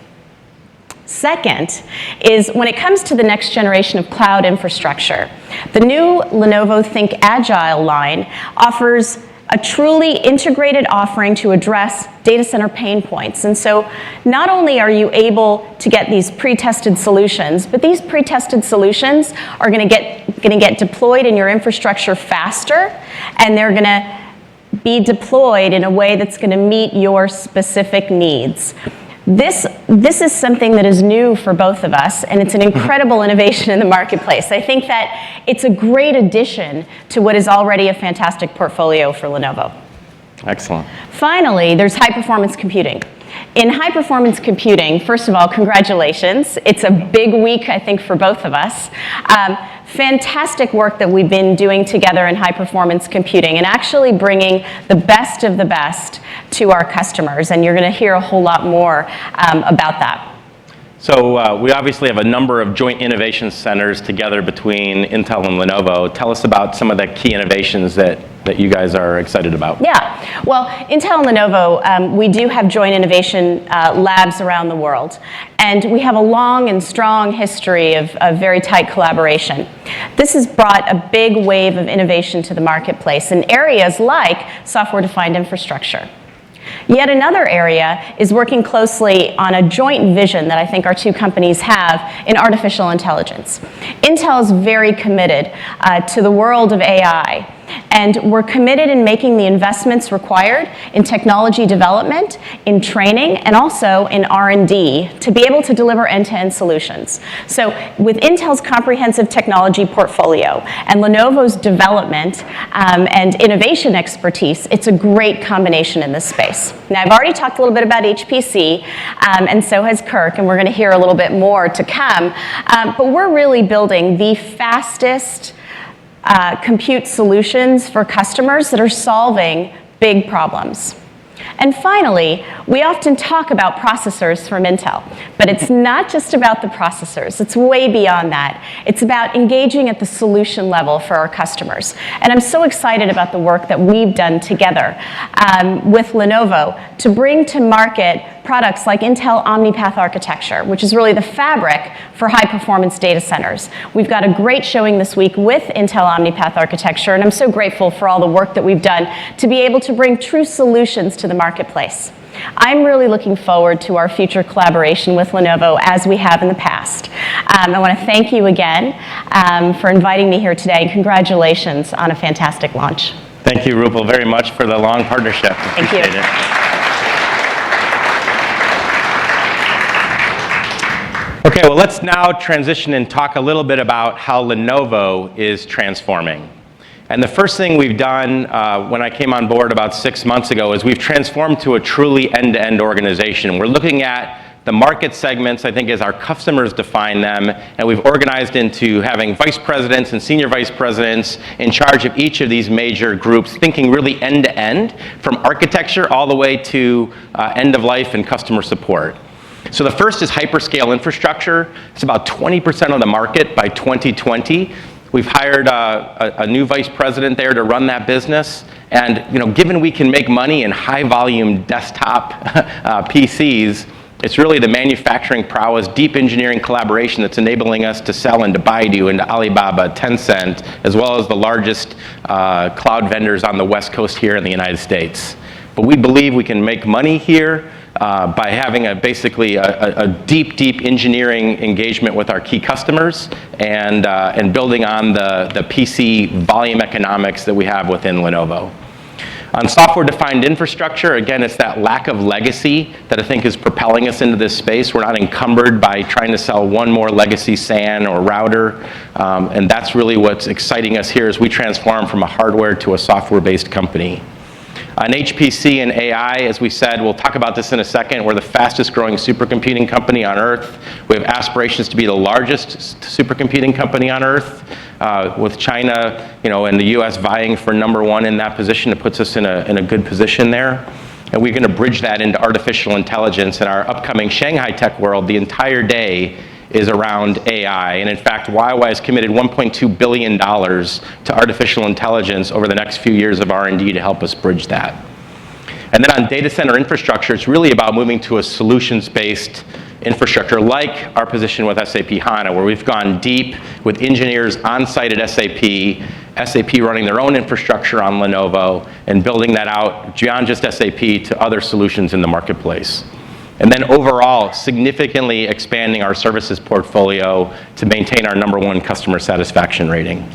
Second is, when it comes to the next generation of cloud infrastructure, the new Lenovo Think Agile line offers a truly integrated offering to address data center pain points. And so not only are you able to get these pre-tested solutions, but these pre-tested solutions are going to get deployed in your infrastructure faster, and they're going to be deployed in a way that's going to meet your specific needs. This is something that is new for both of us, and it's an incredible innovation in the marketplace. I think that it's a great addition to what is already a fantastic portfolio for Lenovo. Excellent. Finally, there's high-performance computing. In high-performance computing, first of all, congratulations. It's a big week, I think, for both of us. Fantastic work that we've been doing together in high-performance computing and actually bringing the best of the best to our customers, and you're going to hear a whole lot more about that. So we obviously have a number of joint innovation centers together between Intel and Lenovo. Tell us about some of the key innovations that you guys are excited about. Yeah, well, Intel and Lenovo, we do have joint innovation labs around the world, and we have a long and strong history of very tight collaboration. This has brought a big wave of innovation to the marketplace in areas like software-defined infrastructure. Yet another area is working closely on a joint vision that I think our two companies have in artificial intelligence. Intel is very committed to the world of AI, and we're committed in making the investments required in technology development, in training, and also in R&D to be able to deliver end-to-end solutions. So with Intel's comprehensive technology portfolio and Lenovo's development and innovation expertise, it's a great combination in this space. Now, I've already talked a little bit about HPC, and so has Kirk, and we're going to hear a little bit more to come, but we're really building the fastest compute solutions for customers that are solving big problems. And finally, we often talk about processors from Intel, but it's not just about the processors. It's way beyond that. It's about engaging at the solution level for our customers. And I'm so excited about the work that we've done together with Lenovo to bring to market products like Intel OmniPath architecture, which is really the fabric for high-performance data centers. We've got a great showing this week with Intel OmniPath architecture, and I'm so grateful for all the work that we've done to be able to bring true solutions to the marketplace. I'm really looking forward to our future collaboration with Lenovo as we have in the past. I want to thank you again for inviting me here today, and congratulations on a fantastic launch. Thank you, Rupal, very much for the long partnership. Thank you. Appreciate it. Okay, well, let's now transition and talk a little bit about how Lenovo is transforming. And the first thing we've done when I came on board about 6 months ago is we've transformed to a truly end-to-end organization. We're looking at the market segments, I think, as our customers define them, and we've organized into having vice presidents and senior vice presidents in charge of each of these major groups, thinking really end-to-end, from architecture all the way to end of life and customer support. So the first is hyperscale infrastructure. It's about 20% of the market by 2020. We've hired a new vice president there to run that business. And given we can make money in high volume desktop PCs, it's really the manufacturing prowess, deep engineering collaboration that's enabling us to sell into Baidu, into Alibaba, Tencent, as well as the largest cloud vendors on the West Coast here in the United States. But we believe we can make money here by having basically a deep engineering engagement with our key customers and building on the PC volume economics that we have within Lenovo. On software-defined infrastructure, again, it's that lack of legacy that I think is propelling us into this space. We're not encumbered by trying to sell one more legacy SAN or router, and that's really what's exciting us here as we transform from a hardware to a software-based company. On HPC and AI, as we said, we'll talk about this in a second, we're the fastest growing supercomputing company on Earth. We have aspirations to be the largest supercomputing company on Earth, with China, and the US vying for #1 in that position. It puts us in a good position there. And we're going to bridge that into artificial intelligence. In our upcoming Shanghai Tech World, the entire day is around AI. And in fact, Huawei has committed $1.2 billion to artificial intelligence over the next few years of R&D to help us bridge that. And then on data center infrastructure, it's really about moving to a solutions-based infrastructure like our position with SAP HANA, where we've gone deep with engineers on site at SAP running their own infrastructure on Lenovo and building that out beyond just SAP to other solutions in the marketplace. And then overall, significantly expanding our services portfolio to maintain our #1 customer satisfaction rating.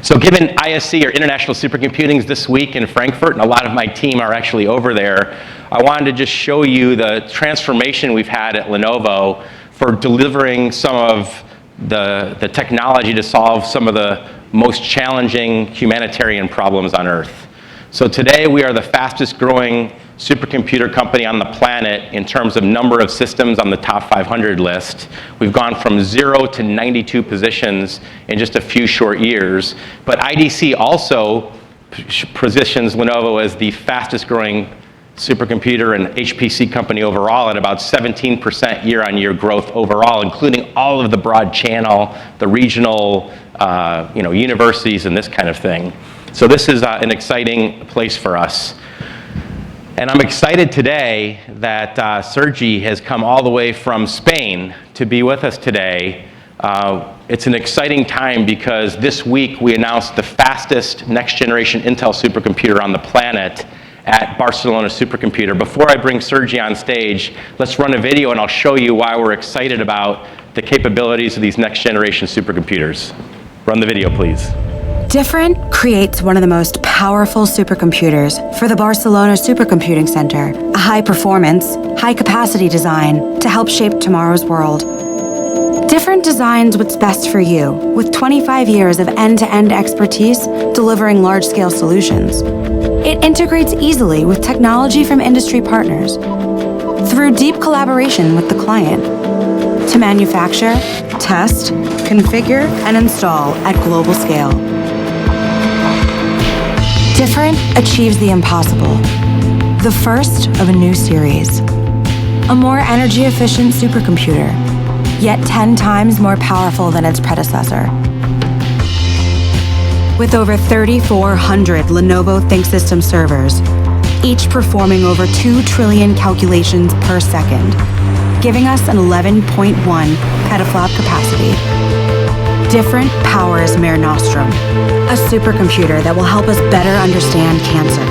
So given ISC, or International Supercomputing's this week in Frankfurt, and a lot of my team are actually over there, I wanted to just show you the transformation we've had at Lenovo for delivering some of the technology to solve some of the most challenging humanitarian problems on Earth. So today we are the fastest growing supercomputer company on the planet in terms of number of systems on the top 500 list. We've gone from 0 to 92 positions in just a few short years. But IDC also positions Lenovo as the fastest growing supercomputer and HPC company overall at about 17% year-on-year growth overall, including all of the broad channel, the regional universities and this kind of thing. So this is an exciting place for us. And I'm excited today that Sergi has come all the way from Spain to be with us today. It's an exciting time because this week we announced the fastest next generation Intel supercomputer on the planet at Barcelona Supercomputer. Before I bring Sergi on stage, let's run a video and I'll show you why we're excited about the capabilities of these next generation supercomputers. Run the video, please. Different creates one of the most powerful supercomputers for the Barcelona Supercomputing Center, a high-performance, high-capacity design to help shape tomorrow's world. Different designs what's best for you, with 25 years of end-to-end expertise delivering large-scale solutions. It integrates easily with technology from industry partners through deep collaboration with the client to manufacture, test, configure, and install at global scale. Different achieves the impossible, the first of a new series. A more energy-efficient supercomputer, yet 10 times more powerful than its predecessor. With over 3,400 Lenovo ThinkSystem servers, each performing over 2 trillion calculations per second, giving us an 11.1 petaflop capacity. Different powers Mare Nostrum, a supercomputer that will help us better understand cancer,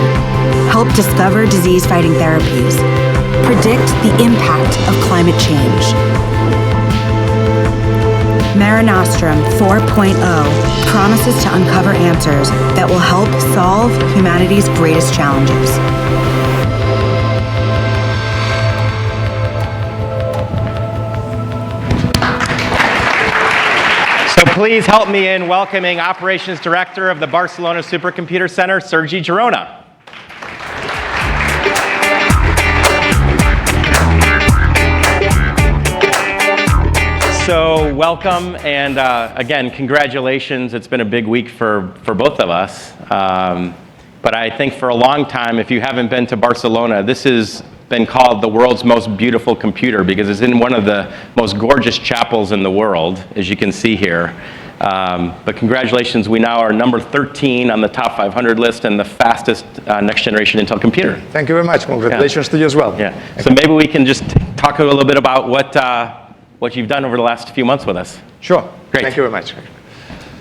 help discover disease-fighting therapies, predict the impact of climate change. Mare Nostrum 4.0 promises to uncover answers that will help solve humanity's greatest challenges. So please help me in welcoming Operations Director of the Barcelona Supercomputer Center, Sergi Girona. So welcome, and again, congratulations. It's been a big week for both of us. But I think for a long time, if you haven't been to Barcelona, this has been called the world's most beautiful computer because it's in one of the most gorgeous chapels in the world, as you can see here. But congratulations, we now are number 13 on the top 500 list and the fastest next generation Intel computer. Thank you very much. Congratulations to you as well. Yeah. So maybe we can just talk a little bit about what you've done over the last few months with us. Sure. Great. Thank you very much.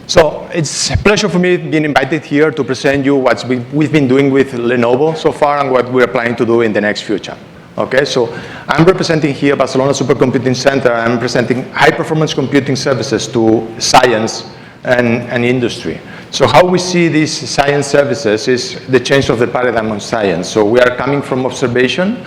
So it's a pleasure for me being invited here to present you what we've been doing with Lenovo so far and what we're planning to do in the next future. Okay, so I'm representing here Barcelona Supercomputing Center. I'm presenting high-performance computing services to science and industry. So how we see these science services is the change of the paradigm on science. So we are coming from observation.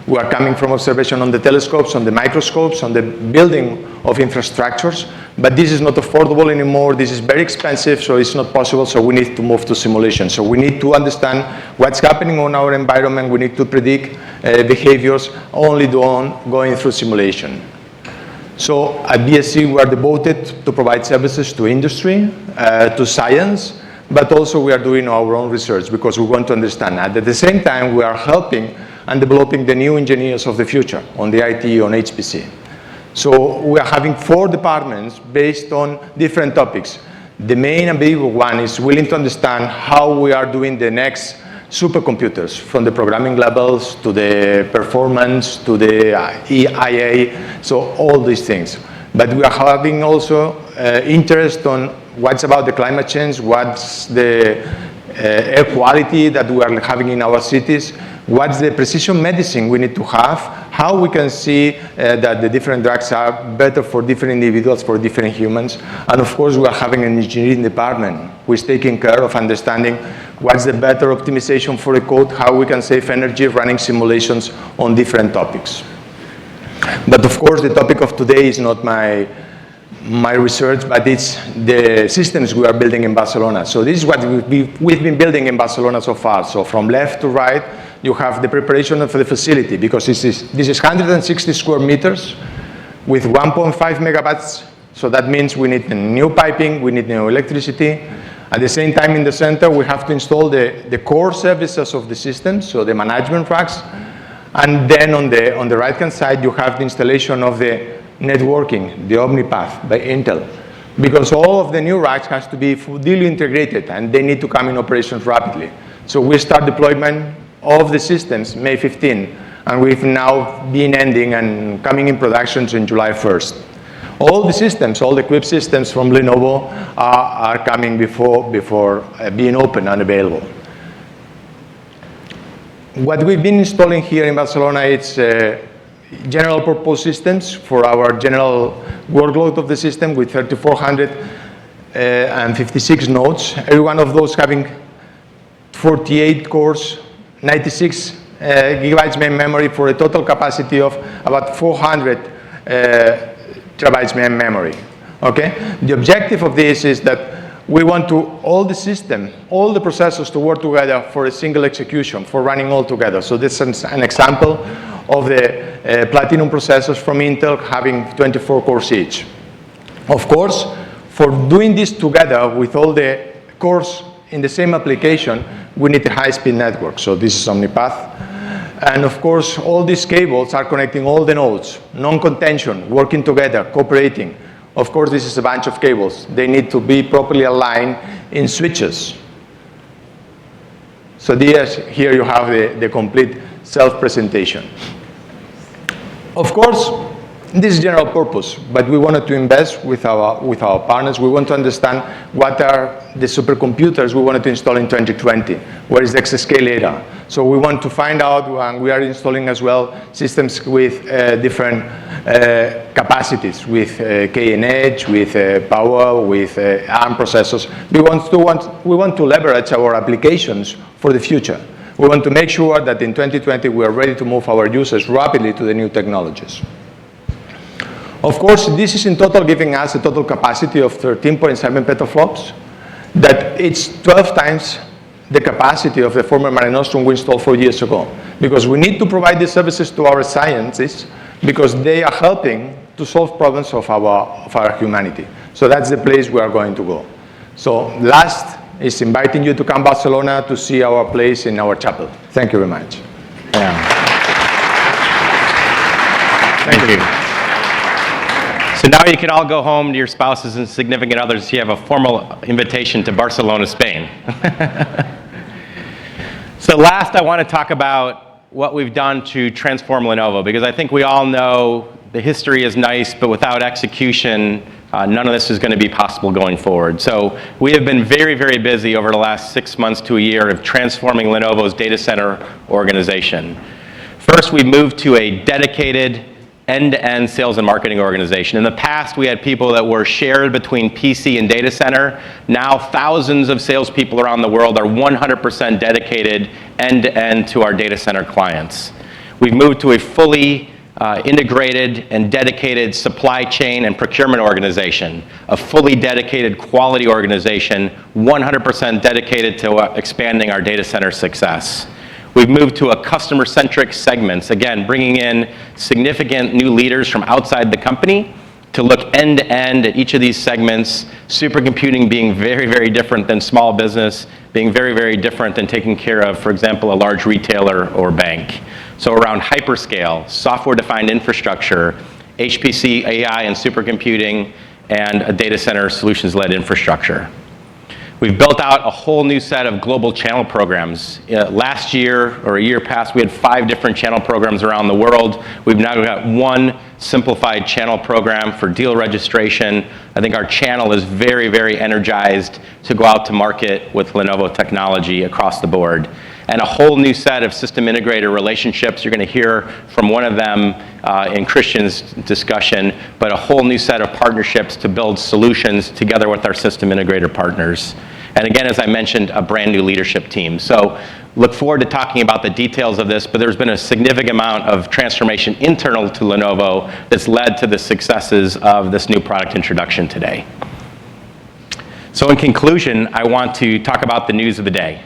We are coming from observation on the telescopes, on the microscopes, on the building of infrastructures, but this is not affordable anymore. This is very expensive, so it's not possible, so we need to move to simulation. So we need to understand what's happening on our environment. We need to predict behaviors only going through simulation. So at BSC, we are devoted to provide services to industry, to science, but also we are doing our own research because we want to understand. And at the same time, we are helping and developing the new engineers of the future on the IT, on HPC. So we are having 4 departments based on different topics. The main and big one is willing to understand how we are doing the next supercomputers, from the programming levels to the performance to the EIA, so all these things. But we are having also interest on what's about the climate change, what's the air quality that we are having in our cities, what's the precision medicine we need to have, how we can see that the different drugs are better for different individuals, for different humans. And of course, we are having an engineering department who is taking care of understanding what's the better optimization for the code, how we can save energy running simulations on different topics. But of course, the topic of today is not my research, but it's the systems we are building in Barcelona. So this is what we've been building in Barcelona so far. So from left to right, you have the preparation of the facility, because this is 160 square meters with 1.5 megawatts. So that means we need new piping, we need new electricity. At the same time, in the center, we have to install the core services of the system, so the management racks. And then on the right-hand side, you have the installation of the networking, the OmniPath by Intel. Because all of the new racks has to be fully integrated, and they need to come in operations rapidly. So we start deployment of the systems May 15, and we've now been ending and coming in productions in July 1st. All the systems, all the equipped systems from Lenovo are coming before being open and available. What we've been installing here in Barcelona is general purpose systems for our general workload of the system with 3,456 nodes. Every one of those having 48 cores, 96 gigabytes main memory for a total capacity of about 400 terabytes main memory. Okay? The objective of this is that we want all the system, all the processors to work together for a single execution, for running all together. So this is an example of the Platinum processors from Intel having 24 cores each. Of course, for doing this together with all the cores in the same application, we need a high-speed network. So this is OmniPath. And of course, all these cables are connecting all the nodes, non-contention, working together, cooperating. Of course, this is a bunch of cables. They need to be properly aligned in switches. So here you have the complete self-presentation. Of course, this is general purpose, but we wanted to invest with our partners. We want to understand what are the supercomputers we wanted to install in 2020. Where is the exascale era? So we want to find out, and we are installing as well systems with different capacities, with K&H, with power, with ARM processors. We want to leverage our applications for the future. We want to make sure that in 2020 we are ready to move our users rapidly to the new technologies. Of course, this is in total giving us a total capacity of 13.7 petaflops. That it's 12 times the capacity of the former Mare Nostrum we installed 4 years ago. Because we need to provide these services to our scientists because they are helping to solve problems of our humanity. So that's the place we are going to go. So last is inviting you to come to Barcelona to see our place in our chapel. Thank you very much. Yeah. Thank you. So now you can all go home to your spouses and significant others. You have a formal invitation to Barcelona, Spain. So last, I want to talk about what we've done to transform Lenovo, because I think we all know the history is nice, but without execution, none of this is going to be possible going forward. So we have been very, very busy over the last 6 months to a year of transforming Lenovo's data center organization. First, we moved to a dedicated end-to-end sales and marketing organization. In the past, we had people that were shared between PC and data center. Now, thousands of salespeople around the world are 100% dedicated end-to-end to our data center clients. We've moved to a fully integrated and dedicated supply chain and procurement organization, a fully dedicated quality organization, 100% dedicated to expanding our data center success. We've moved to a customer-centric segments, again, bringing in significant new leaders from outside the company to look end-to-end at each of these segments, supercomputing being very, very different than small business, being very, very different than taking care of, for example, a large retailer or bank. So around hyperscale, software-defined infrastructure, HPC, AI, and supercomputing, and a data center solutions-led infrastructure. We've built out a whole new set of global channel programs. Last year, or a year past, we had 5 different channel programs around the world. We've now got one simplified channel program for deal registration. I think our channel is very, very energized to go out to market with Lenovo technology across the board. And a whole new set of system integrator relationships. You're going to hear from one of them in Christian's discussion, but a whole new set of partnerships to build solutions together with our system integrator partners. And again, as I mentioned, a brand new leadership team. So look forward to talking about the details of this, but there's been a significant amount of transformation internal to Lenovo that's led to the successes of this new product introduction today. So in conclusion, I want to talk about the news of the day.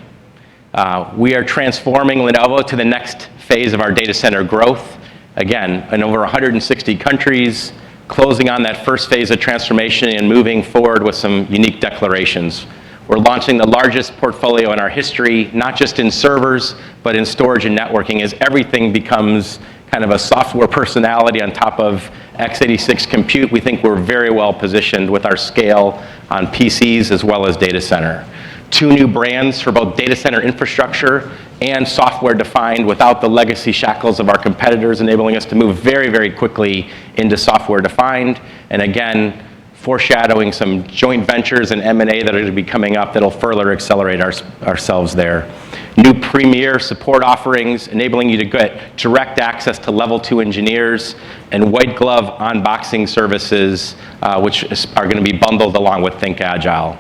We are transforming Lenovo to the next phase of our data center growth. Again, in over 160 countries, closing on that first phase of transformation and moving forward with some unique declarations. We're launching the largest portfolio in our history, not just in servers, but in storage and networking, as everything becomes kind of a software personality on top of x86 compute. We think we're very well positioned with our scale on PCs as well as data center. 2 new brands for both data center infrastructure and software defined without the legacy shackles of our competitors, enabling us to move very, very quickly into software defined. And again, foreshadowing some joint ventures and M&A that are going to be coming up that'll further accelerate ourselves there. New premier support offerings, enabling you to get direct access to level 2 engineers, and white glove unboxing services, which are going to be bundled along with Think Agile.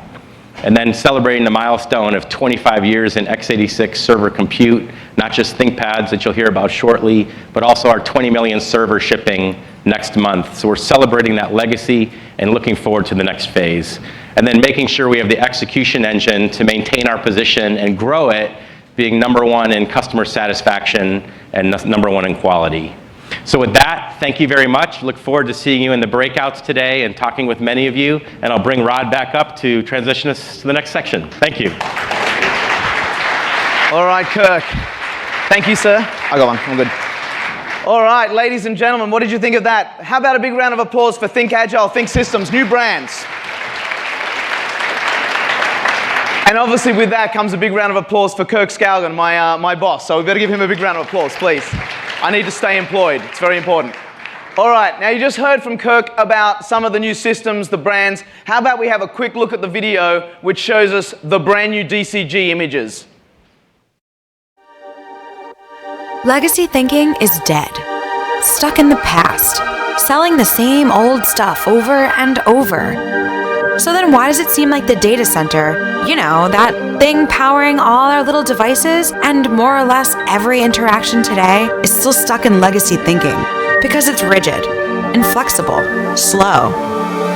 And then celebrating the milestone of 25 years in x86 server compute, not just ThinkPads that you'll hear about shortly, but also our 20 million server shipping next month. So we're celebrating that legacy and looking forward to the next phase. And then making sure we have the execution engine to maintain our position and grow it, being #1 in customer satisfaction and #1 in quality. So with that, thank you very much. Look forward to seeing you in the breakouts today and talking with many of you. And I'll bring Rod back up to transition us to the next section. Thank you. All right, Kirk. Thank you, sir. I got one. I'm good. All right, ladies and gentlemen, what did you think of that? How about a big round of applause for Think Agile, Think Systems, new brands? And obviously with that comes a big round of applause for Kirk Skaugen, my boss. So we better give him a big round of applause, please. I need to stay employed. It's very important. All right, now you just heard from Kirk about some of the new systems, the brands. How about we have a quick look at the video which shows us the brand new DCG images. Legacy thinking is dead, stuck in the past, selling the same old stuff over and over. So then why does it seem like the data center, you know, that thing powering all our little devices and more or less every interaction today, is still stuck in legacy thinking? Because it's rigid, inflexible, slow.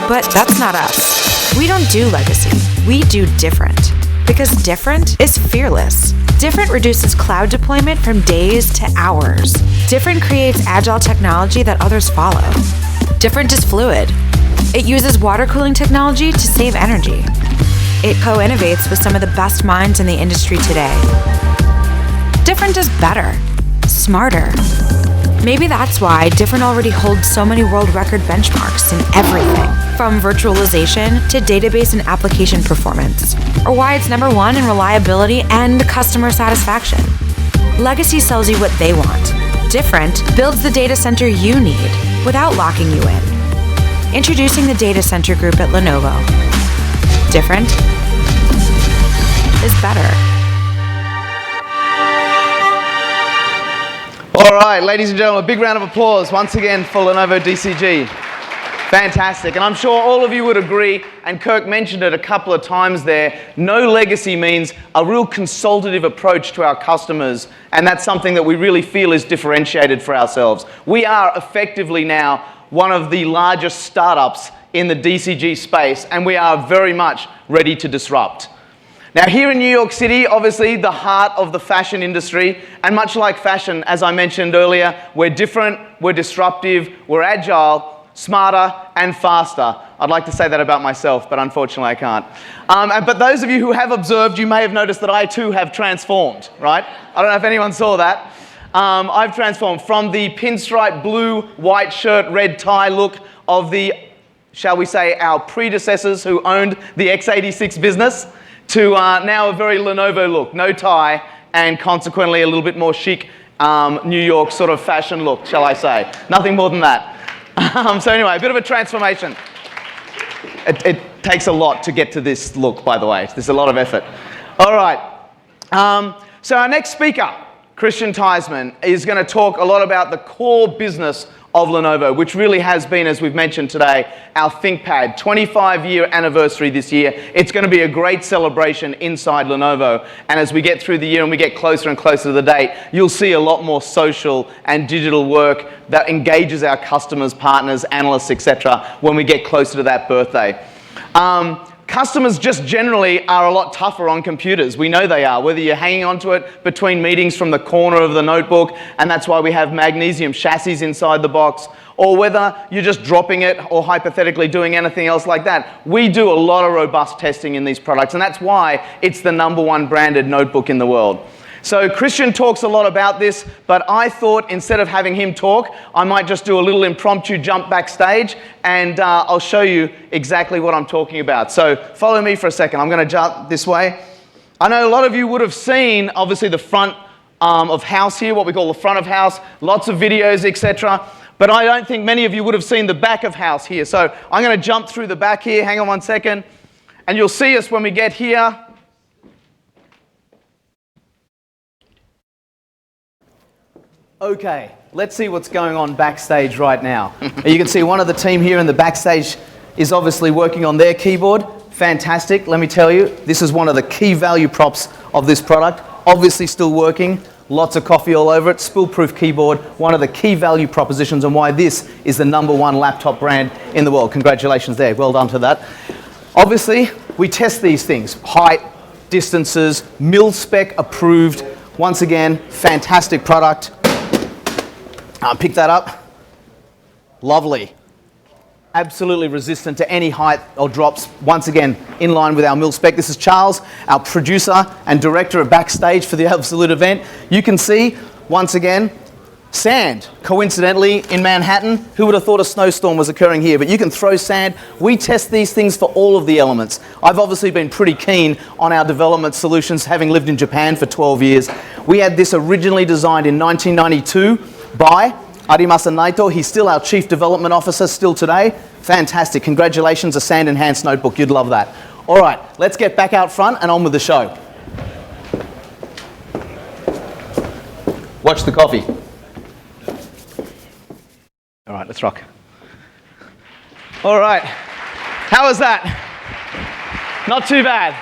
But that's not us. We don't do legacy. We do different. Because different is fearless. Different reduces cloud deployment from days to hours. Different creates agile technology that others follow. Different is fluid. It uses water cooling technology to save energy. It co-innovates with some of the best minds in the industry today. Different is better, smarter. Maybe that's why Different already holds so many world record benchmarks in everything, from virtualization to database and application performance, or why it's #1 in reliability and customer satisfaction. Legacy sells you what they want. Different builds the data center you need without locking you in. Introducing the Data Center Group at Lenovo. Different is better. All right, ladies and gentlemen, a big round of applause once again for Lenovo DCG. Fantastic, and I'm sure all of you would agree, and Kirk mentioned it a couple of times there, no legacy means a real consultative approach to our customers, and that's something that we really feel is differentiated for ourselves. We are effectively now one of the largest startups in the DCG space, and we are very much ready to disrupt. Now here in New York City, obviously the heart of the fashion industry, and much like fashion, as I mentioned earlier, we're different, we're disruptive, we're agile, smarter and faster. I'd like to say that about myself, but unfortunately I can't. But those of you who have observed, you may have noticed that I too have transformed, right? I don't know if anyone saw that. I've transformed from the pinstripe blue, white shirt, red tie look of the, shall we say, our predecessors who owned the x86 business, to now a very Lenovo look, no tie, and consequently a little bit more chic New York sort of fashion look, shall I say. Nothing more than that. So anyway, a bit of a transformation. It takes a lot to get to this look, by the way. There's a lot of effort. All right. So our next speaker, Christian Theismann, is going to talk a lot about the core business of Lenovo, which really has been, as we've mentioned today, our ThinkPad 25-year anniversary this year. It's going to be a great celebration inside Lenovo. And as we get through the year and we get closer and closer to the date, you'll see a lot more social and digital work that engages our customers, partners, analysts, etc. when we get closer to that birthday. Customers just generally are a lot tougher on computers. We know they are, whether you're hanging onto it between meetings from the corner of the notebook, and that's why we have magnesium chassis inside the box, or whether you're just dropping it or hypothetically doing anything else like that. We do a lot of robust testing in these products, and that's why it's the #1 branded notebook in the world. So Christian talks a lot about this, but I thought instead of having him talk, I might just do a little impromptu jump backstage, and I'll show you exactly what I'm talking about. So follow me for a second. I'm going to jump this way. I know a lot of you would have seen, obviously, the front of house here, what we call the front of house, lots of videos, etc. but I don't think many of you would have seen the back of house here. So I'm going to jump through the back here. Hang on one second. And you'll see us when we get here. Okay, let's see what's going on backstage right now. You can see one of the team here in the backstage is obviously working on their keyboard. Fantastic. Let me tell you, this is one of the key value props of this product. Obviously still working. Lots of coffee all over it. Spill-proof keyboard. One of the key value propositions and why this is the #1 laptop brand in the world. Congratulations there. Well done to that. Obviously, we test these things. Height, distances, mil-spec approved. Once again, fantastic product. Pick that up. Lovely. Absolutely resistant to any height or drops. Once again, in line with our mil-spec. This is Charles, our producer and director at Backstage for the Absolute event. You can see, once again, sand. Coincidentally, in Manhattan, who would have thought a snowstorm was occurring here? But you can throw sand. We test these things for all of the elements. I've obviously been pretty keen on our development solutions, having lived in Japan for 12 years. We had this originally designed in 1992 by Arimasa Naito. He's still our Chief Development Officer still today. Fantastic. Congratulations, a sand-enhanced notebook. You'd love that. All right, let's get back out front and on with the show. Watch the coffee. All right, let's rock. All right. How was that? Not too bad.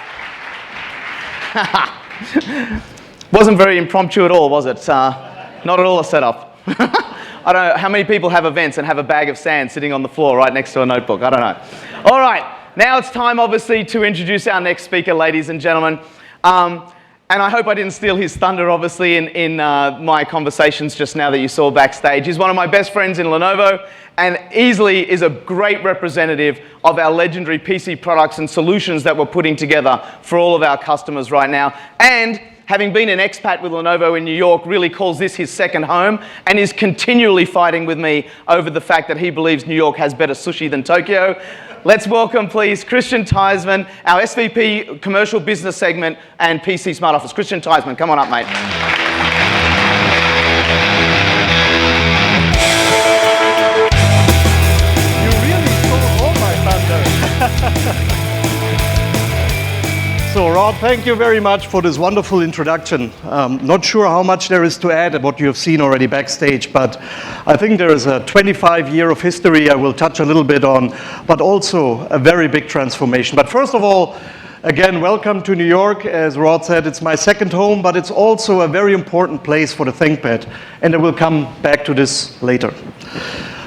Wasn't very impromptu at all, was it? Not at all a setup. I don't know how many people have events and have a bag of sand sitting on the floor right next to a notebook. I don't know. All right, now it's time, obviously, to introduce our next speaker, ladies and gentlemen. And I hope I didn't steal his thunder, obviously, in my conversations just now that you saw backstage. He's one of my best friends in Lenovo and easily is a great representative of our legendary PC products and solutions that we're putting together for all of our customers right now. And having been an expat with Lenovo in New York, really calls this his second home and is continually fighting with me over the fact that he believes New York has better sushi than Tokyo. Let's welcome, please, Christian Theismann, our SVP Commercial Business Segment and PC Smart Office. Christian Theismann, come on up, mate. You really stole all my thunder. So, Rod, thank you very much for this wonderful introduction. Not sure how much there is to add at what you have seen already backstage, but I think there is a 25-year of history I will touch a little bit on, but also a very big transformation. But first of all, again, welcome to New York. As Rod said, it's my second home, but it's also a very important place for the ThinkPad, and I will come back to this later.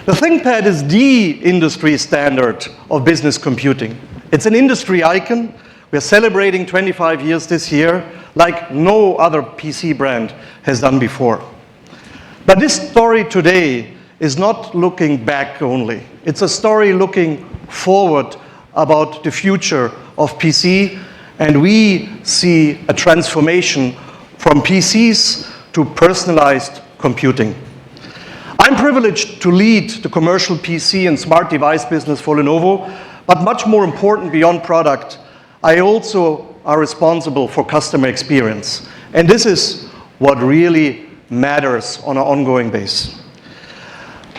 The ThinkPad is the industry standard of business computing. It's an industry icon. We're celebrating 25 years this year, like no other PC brand has done before. But this story today is not looking back only. It's a story looking forward about the future of PC, and we see a transformation from PCs to personalized computing. I'm privileged to lead the commercial PC and smart device business for Lenovo, but much more important beyond product, I also are responsible for customer experience. And this is what really matters on an ongoing basis.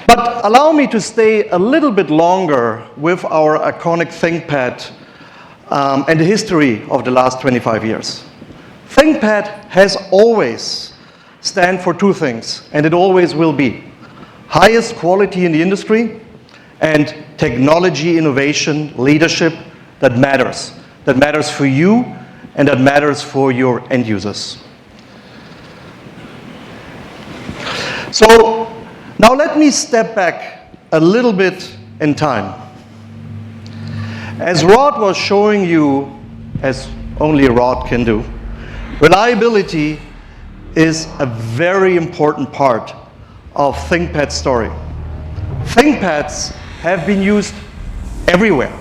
But allow me to stay a little bit longer with our iconic ThinkPad and the history of the last 25 years. ThinkPad has always stand for two things, and it always will be. Highest quality in the industry and technology innovation leadership that matters. That matters for you and that matters for your end users. So now let me step back a little bit in time. As Rod was showing you, as only Rod can do, reliability is a very important part of ThinkPad's story. ThinkPads have been used everywhere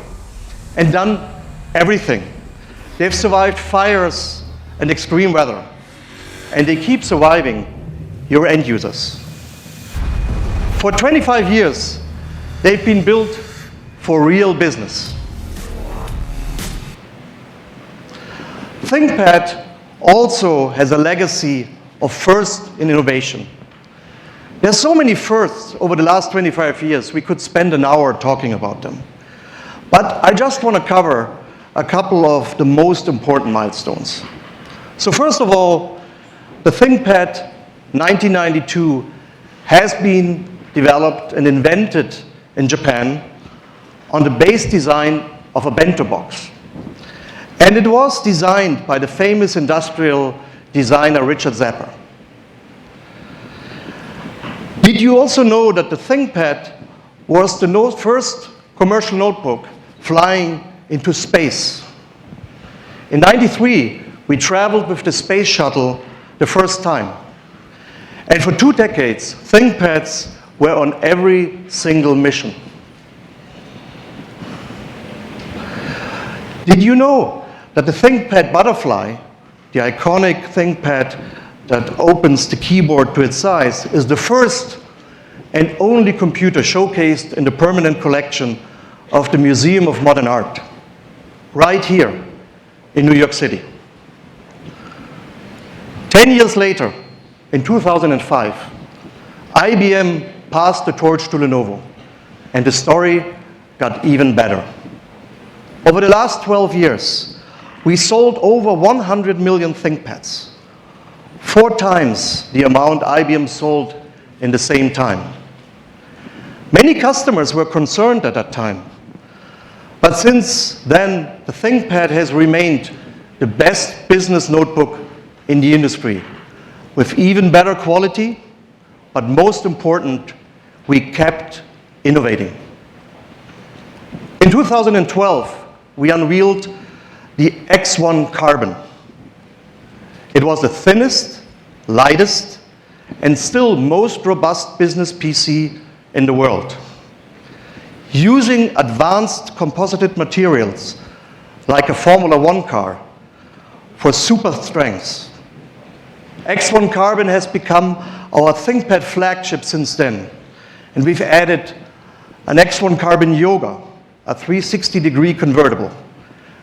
and done everything. They've survived fires and extreme weather, and they keep surviving your end users. For 25 years, they've been built for real business. ThinkPad also has a legacy of first in innovation. There's so many firsts over the last 25 years, we could spend an hour talking about them. But I just want to cover a couple of the most important milestones. So first of all, the ThinkPad 1992 has been developed and invented in Japan on the base design of a bento box. And it was designed by the famous industrial designer Richard Zappa. Did you also know that the ThinkPad was the first commercial notebook flying into space? In '93, we traveled with the space shuttle the first time. And for 2 decades, ThinkPads were on every single mission. Did you know that the ThinkPad Butterfly, the iconic ThinkPad that opens the keyboard to its size, is the first and only computer showcased in the permanent collection of the Museum of Modern Art, right here in New York City. 10 years later, in 2005, IBM passed the torch to Lenovo, and the story got even better. Over the last 12 years, we sold over 100 million ThinkPads, 4 times the amount IBM sold in the same time. Many customers were concerned at that time, but since then, the ThinkPad has remained the best business notebook in the industry, with even better quality, but most important, we kept innovating. In 2012, we unveiled the X1 Carbon. It was the thinnest, lightest, and still most robust business PC in the world. Using advanced composite materials like a Formula One car for super strength, X1 Carbon has become our ThinkPad flagship since then. And we've added an X1 Carbon Yoga, a 360-degree convertible,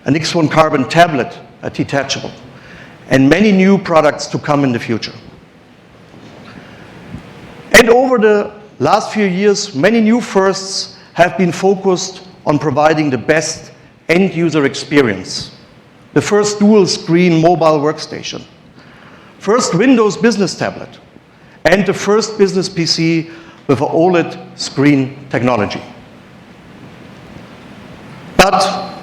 an X1 Carbon tablet, a detachable, and many new products to come in the future. And over the last few years, many new firsts have been focused on providing the best end-user experience. The first dual-screen mobile workstation, first Windows business tablet, and the first business PC with an OLED screen technology. But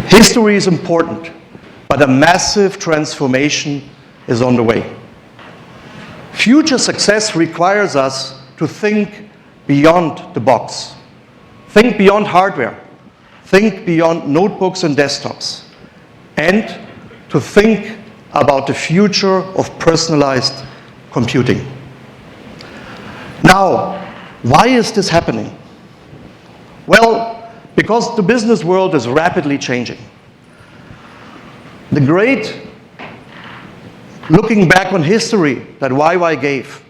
history is important, but a massive transformation is on the way. Future success requires us to think beyond the box. Think beyond hardware. Think beyond notebooks and desktops. And to think about the future of personalized computing. Now, why is this happening? Well, because the business world is rapidly changing. The great looking back on history that YY gave,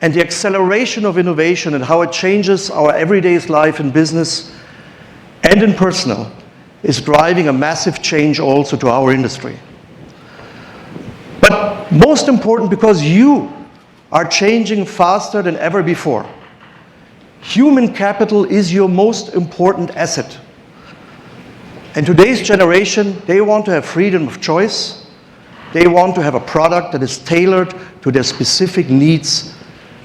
and the acceleration of innovation and how it changes our everyday life in business and in personal, is driving a massive change also to our industry. But most important, because you are changing faster than ever before. Human capital is your most important asset. And today's generation, they want to have freedom of choice. They want to have a product that is tailored to their specific needs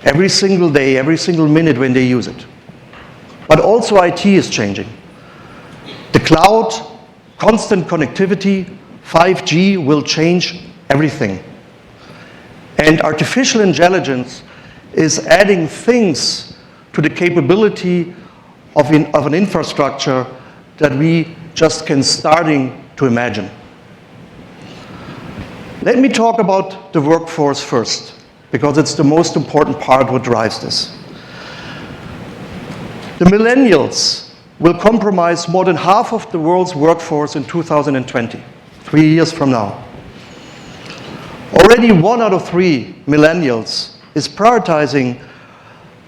every single day, every single minute when they use it. But also IT is changing. The cloud, constant connectivity, 5G will change everything. And artificial intelligence is adding things to the capability of an infrastructure that we just can starting to imagine. Let me talk about the workforce first, because it's the most important part what drives this. The millennials will comprise more than half of the world's workforce in 2020, 3 years from now. Already 1 out of 3 millennials is prioritizing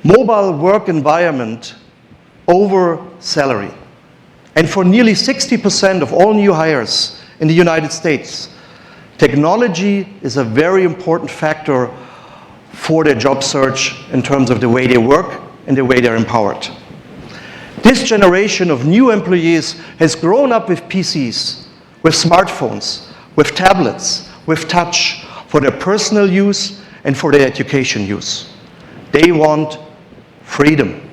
mobile work environment over salary. And for nearly 60% of all new hires in the United States, technology is a very important factor for their job search in terms of the way they work and the way they're empowered. This generation of new employees has grown up with PCs, with smartphones, with tablets, with touch for their personal use and for their education use. They want freedom.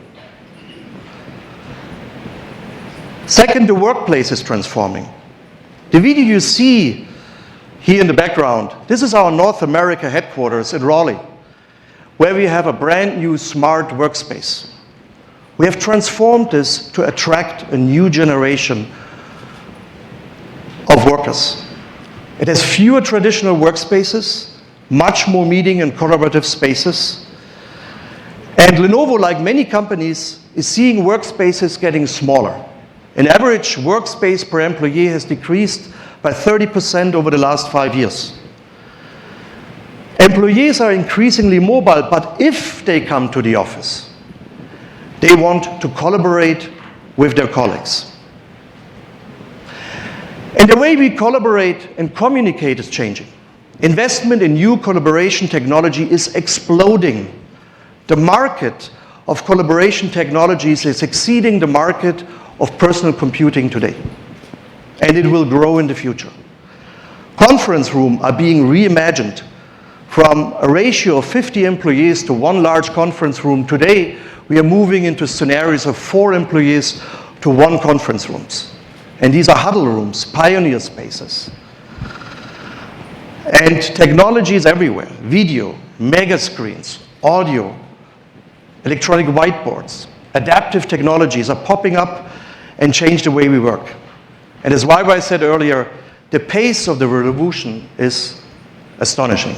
Second, the workplace is transforming. The video you see here in the background, this is our North America headquarters in Raleigh, where we have a brand new smart workspace. We have transformed this to attract a new generation of workers. It has fewer traditional workspaces, much more meeting and collaborative spaces. And Lenovo, like many companies, is seeing workspaces getting smaller. An average workspace per employee has decreased by 30% over the last 5 years. Employees are increasingly mobile, but if they come to the office, they want to collaborate with their colleagues. And the way we collaborate and communicate is changing. Investment in new collaboration technology is exploding. The market of collaboration technologies is exceeding the market of personal computing today. And it will grow in the future. Conference rooms are being reimagined from a ratio of 50 employees to one large conference room. Today, we are moving into scenarios of 4 employees to 1 conference rooms. And these are huddle rooms, pioneer spaces. And technology is everywhere. Video, mega screens, audio, electronic whiteboards, adaptive technologies are popping up and change the way we work. And as Wai said earlier, the pace of the revolution is astonishing.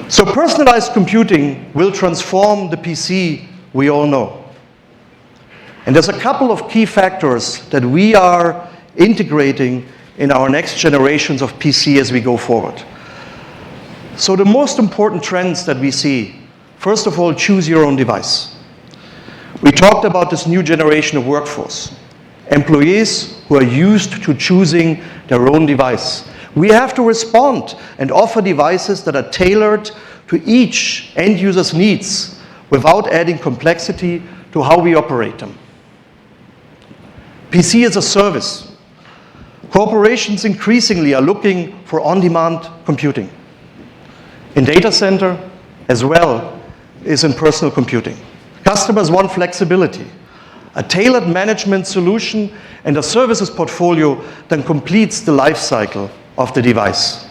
So personalized computing will transform the PC we all know. And there's a couple of key factors that we are integrating in our next generations of PC as we go forward. So the most important trends that we see, first of all, choose your own device. We talked about this new generation of workforce. Employees who are used to choosing their own device. We have to respond and offer devices that are tailored to each end user's needs without adding complexity to how we operate them. PC as a service. Corporations increasingly are looking for on-demand computing. In data center, as well as in personal computing. Customers want flexibility, a tailored management solution, and a services portfolio that completes the life cycle of the device.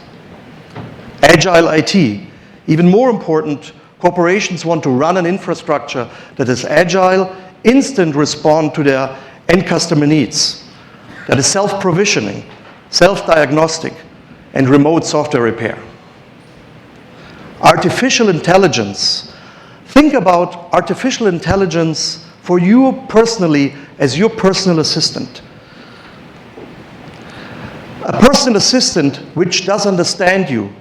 Agile IT. Even more important, corporations want to run an infrastructure that is agile, instant respond to their end customer needs, that is self-provisioning, self-diagnostic, and remote software repair. Artificial intelligence. Think about artificial intelligence for you personally as your personal assistant. A personal assistant which does understand you,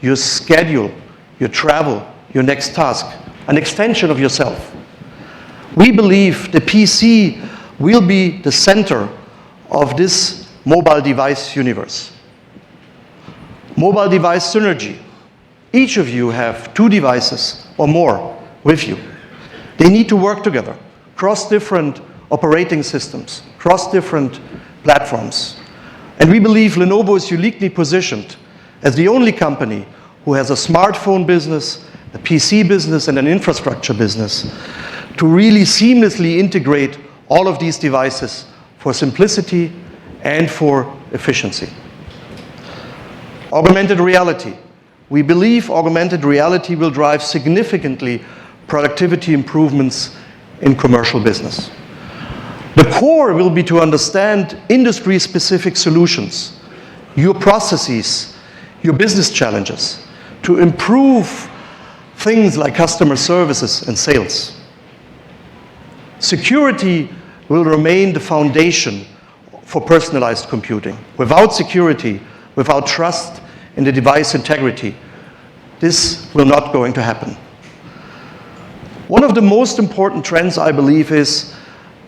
your schedule, your travel, your next task, an extension of yourself. We believe the PC will be the center of this mobile device universe. Mobile device synergy. Each of you have 2 devices or more with you. They need to work together, across different operating systems, across different platforms. And we believe Lenovo is uniquely positioned as the only company who has a smartphone business, a PC business, and an infrastructure business to really seamlessly integrate all of these devices for simplicity and for efficiency. Augmented reality. We believe augmented reality will drive significantly productivity improvements in commercial business. The core will be to understand industry-specific solutions, your processes, your business challenges, to improve things like customer services and sales. Security will remain the foundation for personalized computing. Without security, without trust in the device integrity, this will not going to happen. One of the most important trends, I believe, is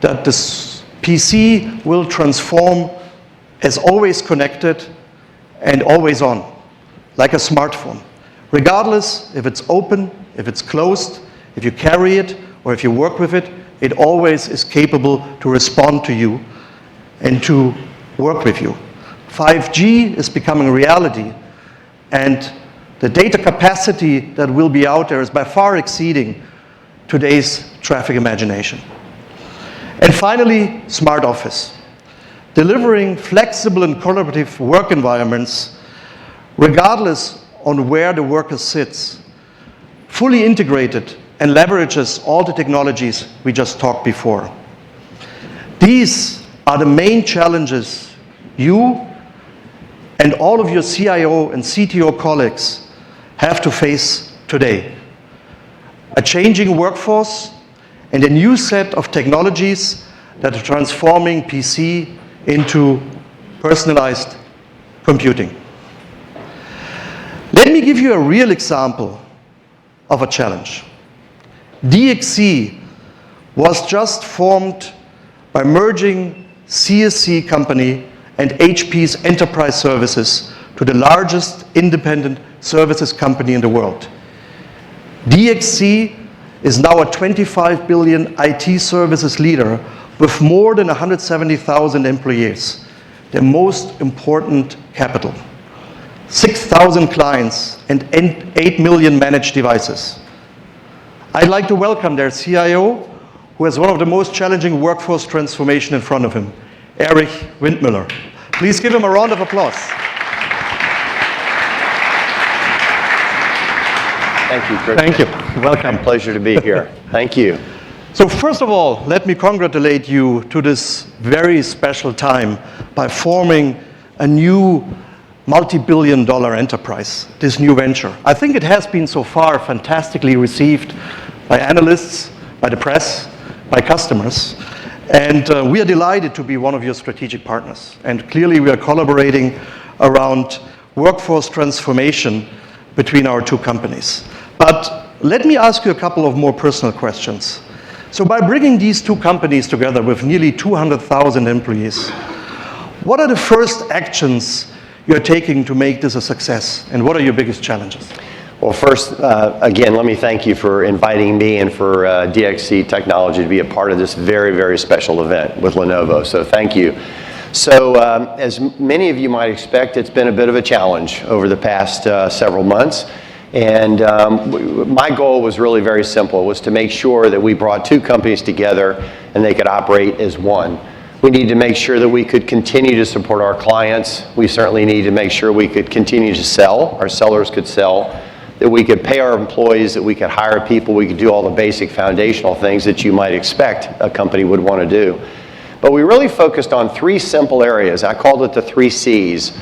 that this PC will transform as always connected and always on, like a smartphone. Regardless if it's open, if it's closed, if you carry it, or if you work with it, it always is capable to respond to you and to work with you. 5G is becoming a reality, and the data capacity that will be out there is by far exceeding today's traffic imagination. And finally, smart office. Delivering flexible and collaborative work environments, regardless on where the worker sits, fully integrated and leverages all the technologies we just talked before. These are the main challenges you and all of your CIO and CTO colleagues have to face today. A changing workforce and a new set of technologies that are transforming PC into personalized computing. Let me give you a real example of a challenge. DXC was just formed by merging CSC company and HP's enterprise services to the largest independent services company in the world. DXC is now a 25 billion IT services leader with more than 170,000 employees, the most important capital, 6,000 clients, and 8 million managed devices. I'd like to welcome their CIO, who has one of the most challenging workforce transformation in front of him, Erich Windmüller. Please give him a round of applause. Thank you, Chris. Thank you. Welcome. Pleasure to be here. Thank you. So first of all, let me congratulate you to this very special time by forming a new multi-billion-dollar enterprise, this new venture. I think it has been so far fantastically received by analysts, by the press, by customers. And we are delighted to be one of your strategic partners. And clearly we are collaborating around workforce transformation between our two companies. But let me ask you a couple of more personal questions. So by bringing these two companies together with nearly 200,000 employees, what are the first actions you're taking to make this a success? And what are your biggest challenges? Well, first, again, let me thank you for inviting me and for DXC Technology to be a part of this very, very special event with Lenovo. So thank you. So as many of you might expect, it's been a bit of a challenge over the past several months. And my goal was really very simple. It was to make sure that we brought two companies together and they could operate as one. We need to make sure that we could continue to support our clients. We certainly need to make sure we could continue to sell, our sellers could sell, that we could pay our employees, that we could hire people, we could do all the basic foundational things that you might expect a company would want to do. But we really focused on three simple areas. I called it the 3 C's: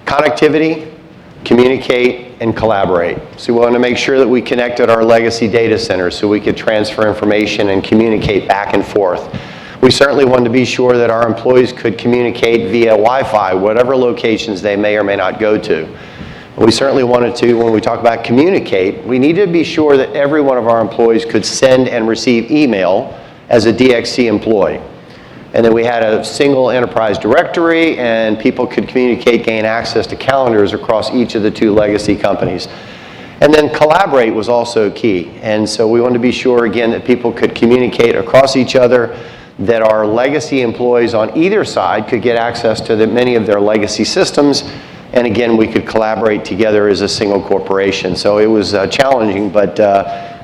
connectivity, communicate, and collaborate. So we want to make sure that we connected our legacy data centers so we could transfer information and communicate back and forth. We certainly wanted to be sure that our employees could communicate via Wi-Fi, whatever locations they may or may not go to. We certainly wanted to, when we talk about communicate, we needed to be sure that every one of our employees could send and receive email as a DXC employee. And then we had a single enterprise directory, and people could communicate, gain access to calendars across each of the two legacy companies. And then collaborate was also key. And so we wanted to be sure, again, that people could communicate across each other, that our legacy employees on either side could get access to many of their legacy systems, and again, we could collaborate together as a single corporation. So it was challenging, but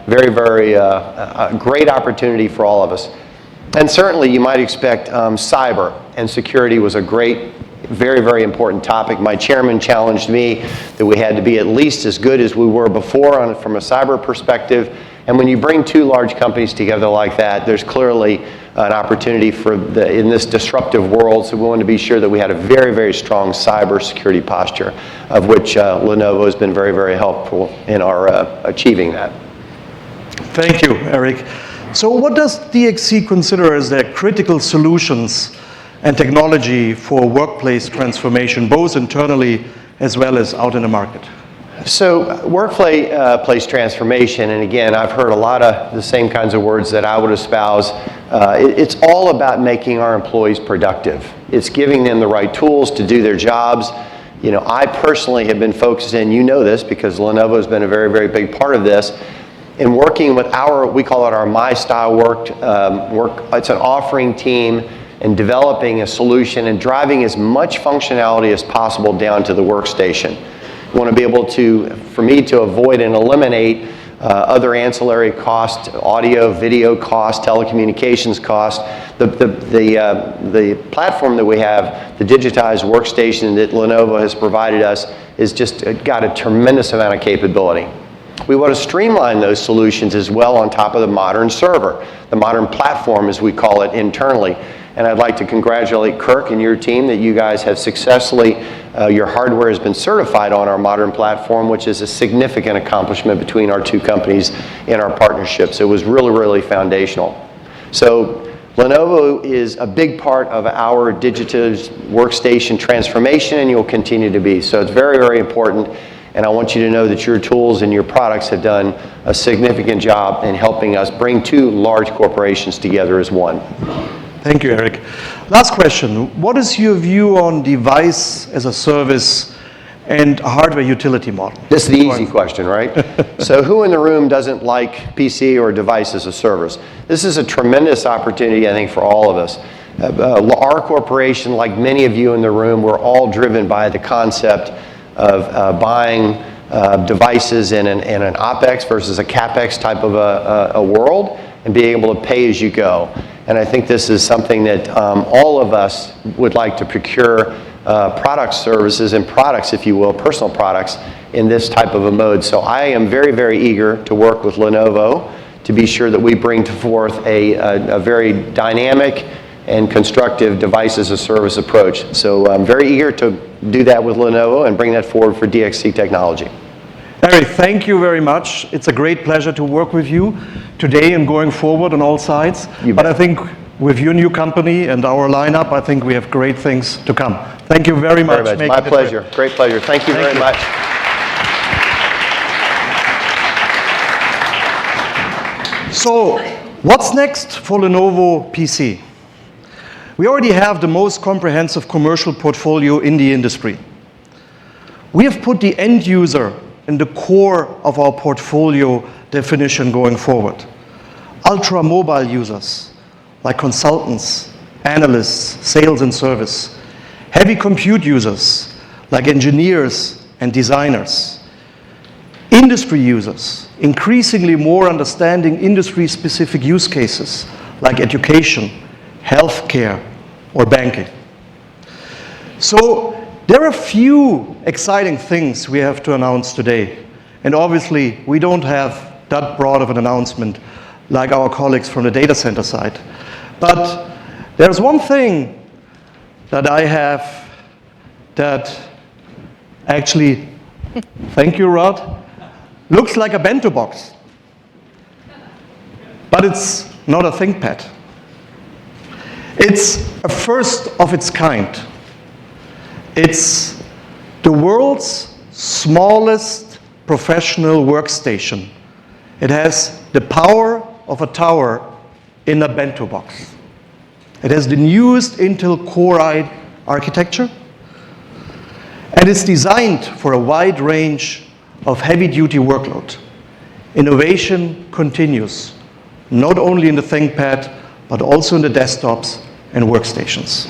very, very great opportunity for all of us. And certainly, you might expect cyber and security was a great, very, very important topic. My chairman challenged me that we had to be at least as good as we were before from a cyber perspective. And when you bring two large companies together like that, there's clearly an opportunity in this disruptive world. So we want to be sure that we had a very, very strong cyber security posture, of which Lenovo has been very, very helpful in our achieving that. Thank you, Eric. So what does DXC consider as their critical solutions and technology for workplace transformation, both internally as well as out in the market? So workplace transformation, and again, I've heard a lot of the same kinds of words that I would espouse. It's all about making our employees productive. It's giving them the right tools to do their jobs. I personally have been focusing, you know this because Lenovo has been a very, very big part of this, in working with we call it our My Style work. It's an offering team and developing a solution and driving as much functionality as possible down to the workstation. We want to be able for me to avoid and eliminate other ancillary costs, audio, video costs, telecommunications costs. The platform that we have, the digitized workstation that Lenovo has provided us, is just got a tremendous amount of capability. We want to streamline those solutions as well on top of the modern server, the modern platform as we call it internally. And I'd like to congratulate Kirk and your team that you guys have successfully, your hardware has been certified on our modern platform, which is a significant accomplishment between our two companies in our partnerships. It was really, really foundational. So Lenovo is a big part of our digital workstation transformation, and you'll continue to be. So it's very, very important. And I want you to know that your tools and your products have done a significant job in helping us bring two large corporations together as one. Thank you, Eric. Last question. What is your view on device as a service and hardware utility model? This is the easy question, right? So who in the room doesn't like PC or device as a service? This is a tremendous opportunity, I think, for all of us. Our corporation, like many of you in the room, we're all driven by the concept of buying devices in an OpEx versus a CapEx type of a world, and being able to pay as you go. And I think this is something that all of us would like to procure products, services, and products, if you will, personal products, in this type of a mode. So I am very, very eager to work with Lenovo to be sure that we bring forth a very dynamic and constructive device as a service approach. So I'm very eager to do that with Lenovo and bring that forward for DXC Technology. Eric, thank you very much. It's a great pleasure to work with you today and going forward on all sides. But I think with your new company and our lineup, I think we have great things to come. Thank you very much. Very much. My pleasure. Great pleasure. Thank you very much. So, what's next for Lenovo PC? We already have the most comprehensive commercial portfolio in the industry. We have put the end user in the core of our portfolio definition going forward. Ultra mobile users, like consultants, analysts, sales and service. Heavy compute users, like engineers and designers. Industry users, increasingly more understanding industry-specific use cases, like education, healthcare, or banking. So there are a few exciting things we have to announce today. And obviously, we don't have that broad of an announcement like our colleagues from the data center side. But there's one thing that I have that actually, thank you, Rod, looks like a bento box. But it's not a ThinkPad. It's a first of its kind. It's the world's smallest professional workstation. It has the power of a tower in a bento box. It has the newest Intel Core i architecture, and it's designed for a wide range of heavy-duty workload. Innovation continues, not only in the ThinkPad, but also in the desktops and workstations.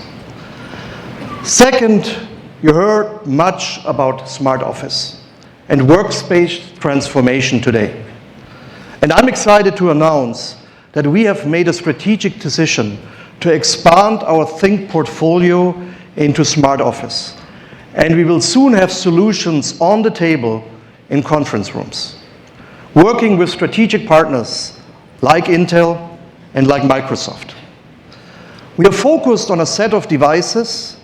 Second, you heard much about smart office and workspace transformation today. And I'm excited to announce that we have made a strategic decision to expand our Think portfolio into smart office. And we will soon have solutions on the table in conference rooms, working with strategic partners like Intel and like Microsoft. We are focused on a set of devices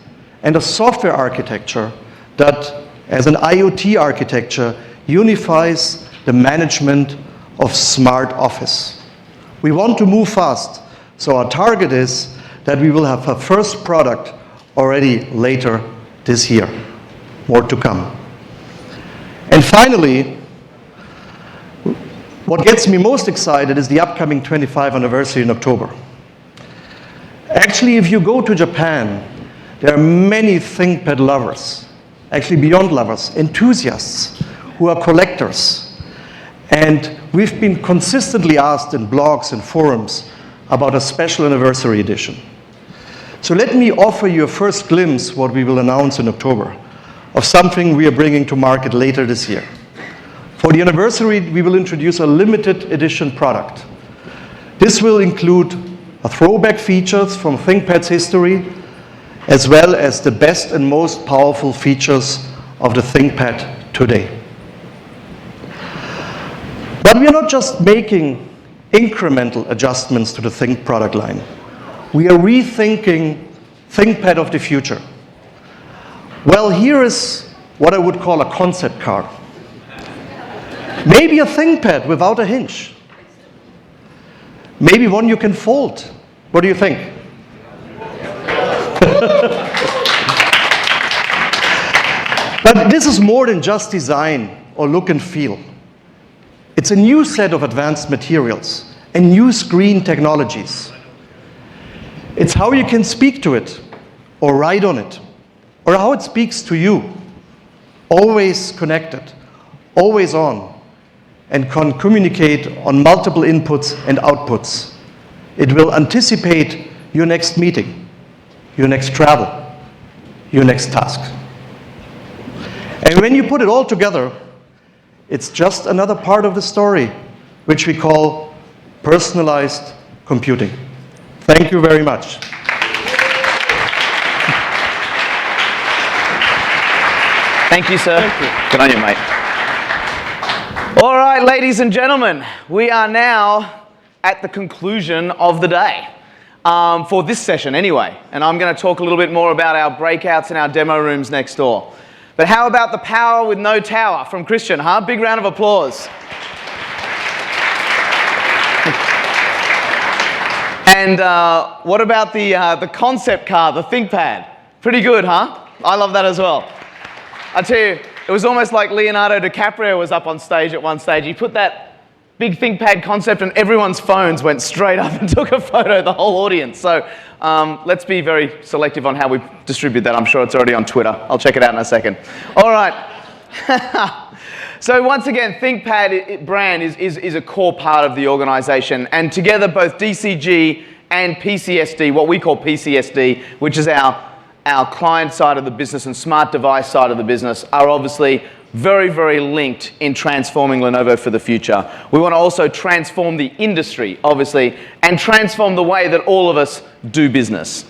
and a software architecture that, as an IoT architecture, unifies the management of smart office. We want to move fast, so our target is that we will have a first product already later this year. More to come. And finally, what gets me most excited is the upcoming 25th anniversary in October. Actually, if you go to Japan, there are many ThinkPad lovers. actually beyond lovers, enthusiasts who are collectors. And we've been consistently asked in blogs and forums about a special anniversary edition. So let me offer you a first glimpse what we will announce in October of something we are bringing to market later this year. For the anniversary, we will introduce a limited edition product. This will include a throwback features from ThinkPad's history, as well as the best and most powerful features of the ThinkPad today. But we are not just making incremental adjustments to the Think product line. We are rethinking ThinkPad of the future. Well, here is what I would call a concept car. Maybe a ThinkPad without a hinge. Maybe one you can fold. What do you think? But this is more than just design or look and feel. It's a new set of advanced materials and new screen technologies. It's how you can speak to it or write on it, or how it speaks to you. Always connected, always on, and can communicate on multiple inputs and outputs. It will anticipate your next meeting, your next travel, your next task. And when you put it all together, it's just another part of the story, which we call personalized computing. Thank you very much. Thank you, sir. Thank you. Good on you, mate. All right, ladies and gentlemen, we are now at the conclusion of the day, for this session anyway. And I'm going to talk a little bit more about our breakouts and our demo rooms next door. But how about the power with no tower from Christian, huh? Big round of applause. And what about the concept car, the ThinkPad? Pretty good, huh? I love that as well. I tell you, it was almost like Leonardo DiCaprio was up on stage at one stage. He put that big ThinkPad concept and everyone's phones went straight up and took a photo, the whole audience. So let's be very selective on how we distribute that. I'm sure it's already on Twitter. I'll check it out in a second. All right. So once again, ThinkPad brand is a core part of the organization. And together, both DCG and PCSD, what we call PCSD, which is our client side of the business and smart device side of the business, are obviously very, very linked in transforming Lenovo for the future. We want to also transform the industry, obviously, and transform the way that all of us do business.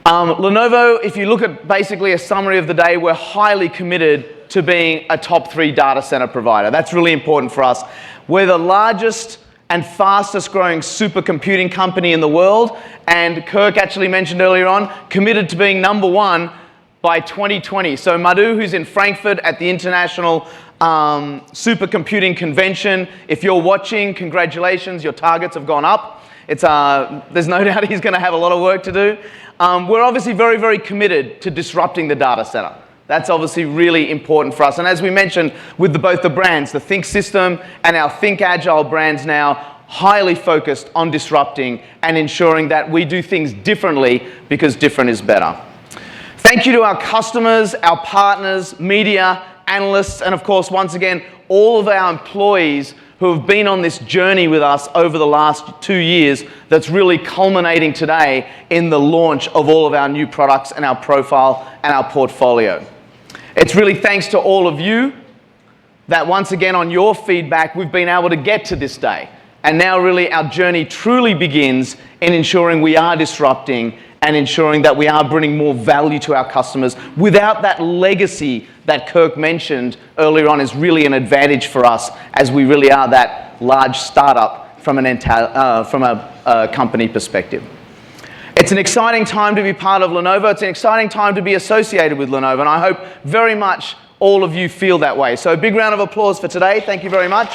Lenovo, if you look at basically a summary of the day, we're highly committed to being a top 3 data center provider. That's really important for us. We're the largest and fastest growing supercomputing company in the world, and Kirk actually mentioned earlier on, committed to being #1 by 2020. So Madhu, who's in Frankfurt at the International Supercomputing Convention, if you're watching, congratulations, your targets have gone up. There's no doubt he's going to have a lot of work to do. We're obviously very, very committed to disrupting the data center. That's obviously really important for us. And as we mentioned, with both the brands, the Think System and our Think Agile brands now, highly focused on disrupting and ensuring that we do things differently because different is better. Thank you to our customers, our partners, media, analysts, and of course, once again, all of our employees who have been on this journey with us over the last 2 years that's really culminating today in the launch of all of our new products and our profile and our portfolio. It's really thanks to all of you that once again on your feedback we've been able to get to this day. And now really our journey truly begins in ensuring we are disrupting and ensuring that we are bringing more value to our customers without that legacy that Kirk mentioned earlier on is really an advantage for us as we really are that large startup from a company perspective. It's an exciting time to be part of Lenovo. It's an exciting time to be associated with Lenovo, and I hope very much all of you feel that way. So a big round of applause for today. Thank you very much.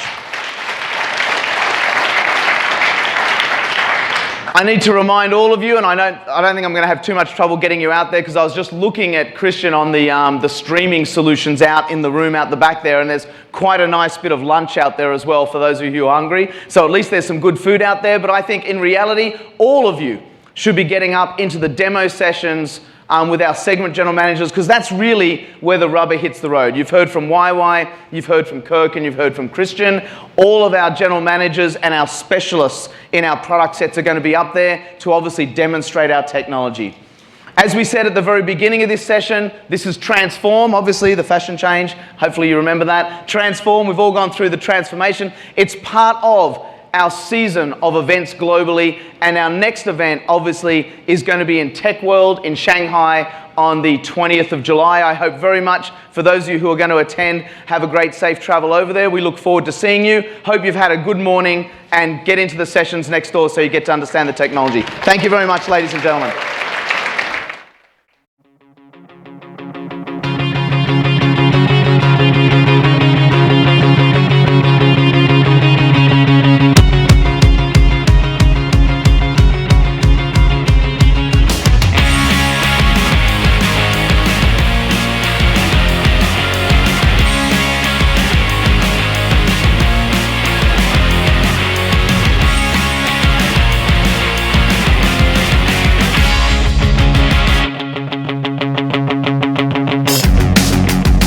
I need to remind all of you, and I don't think I'm going to have too much trouble getting you out there because I was just looking at Christian on the streaming solutions out in the room out the back there, and there's quite a nice bit of lunch out there as well for those of you who are hungry. So at least there's some good food out there, but I think in reality, all of you should be getting up into the demo sessions with our segment general managers, because that's really where the rubber hits the road. You've heard from YY, you've heard from Kirk, and you've heard from Christian. All of our general managers and our specialists in our product sets are going to be up there to obviously demonstrate our technology. As we said at the very beginning of this session, this is Transform, obviously the fashion change. Hopefully you remember that. Transform, we've all gone through the transformation. It's part of our season of events globally, and our next event obviously is going to be in Tech World in Shanghai on the 20th of July. I hope very much for those of you who are going to attend, have a great safe travel over there. We look forward to seeing you. Hope you've had a good morning and get into the sessions next door so you get to understand the technology. Thank you very much, ladies and gentlemen.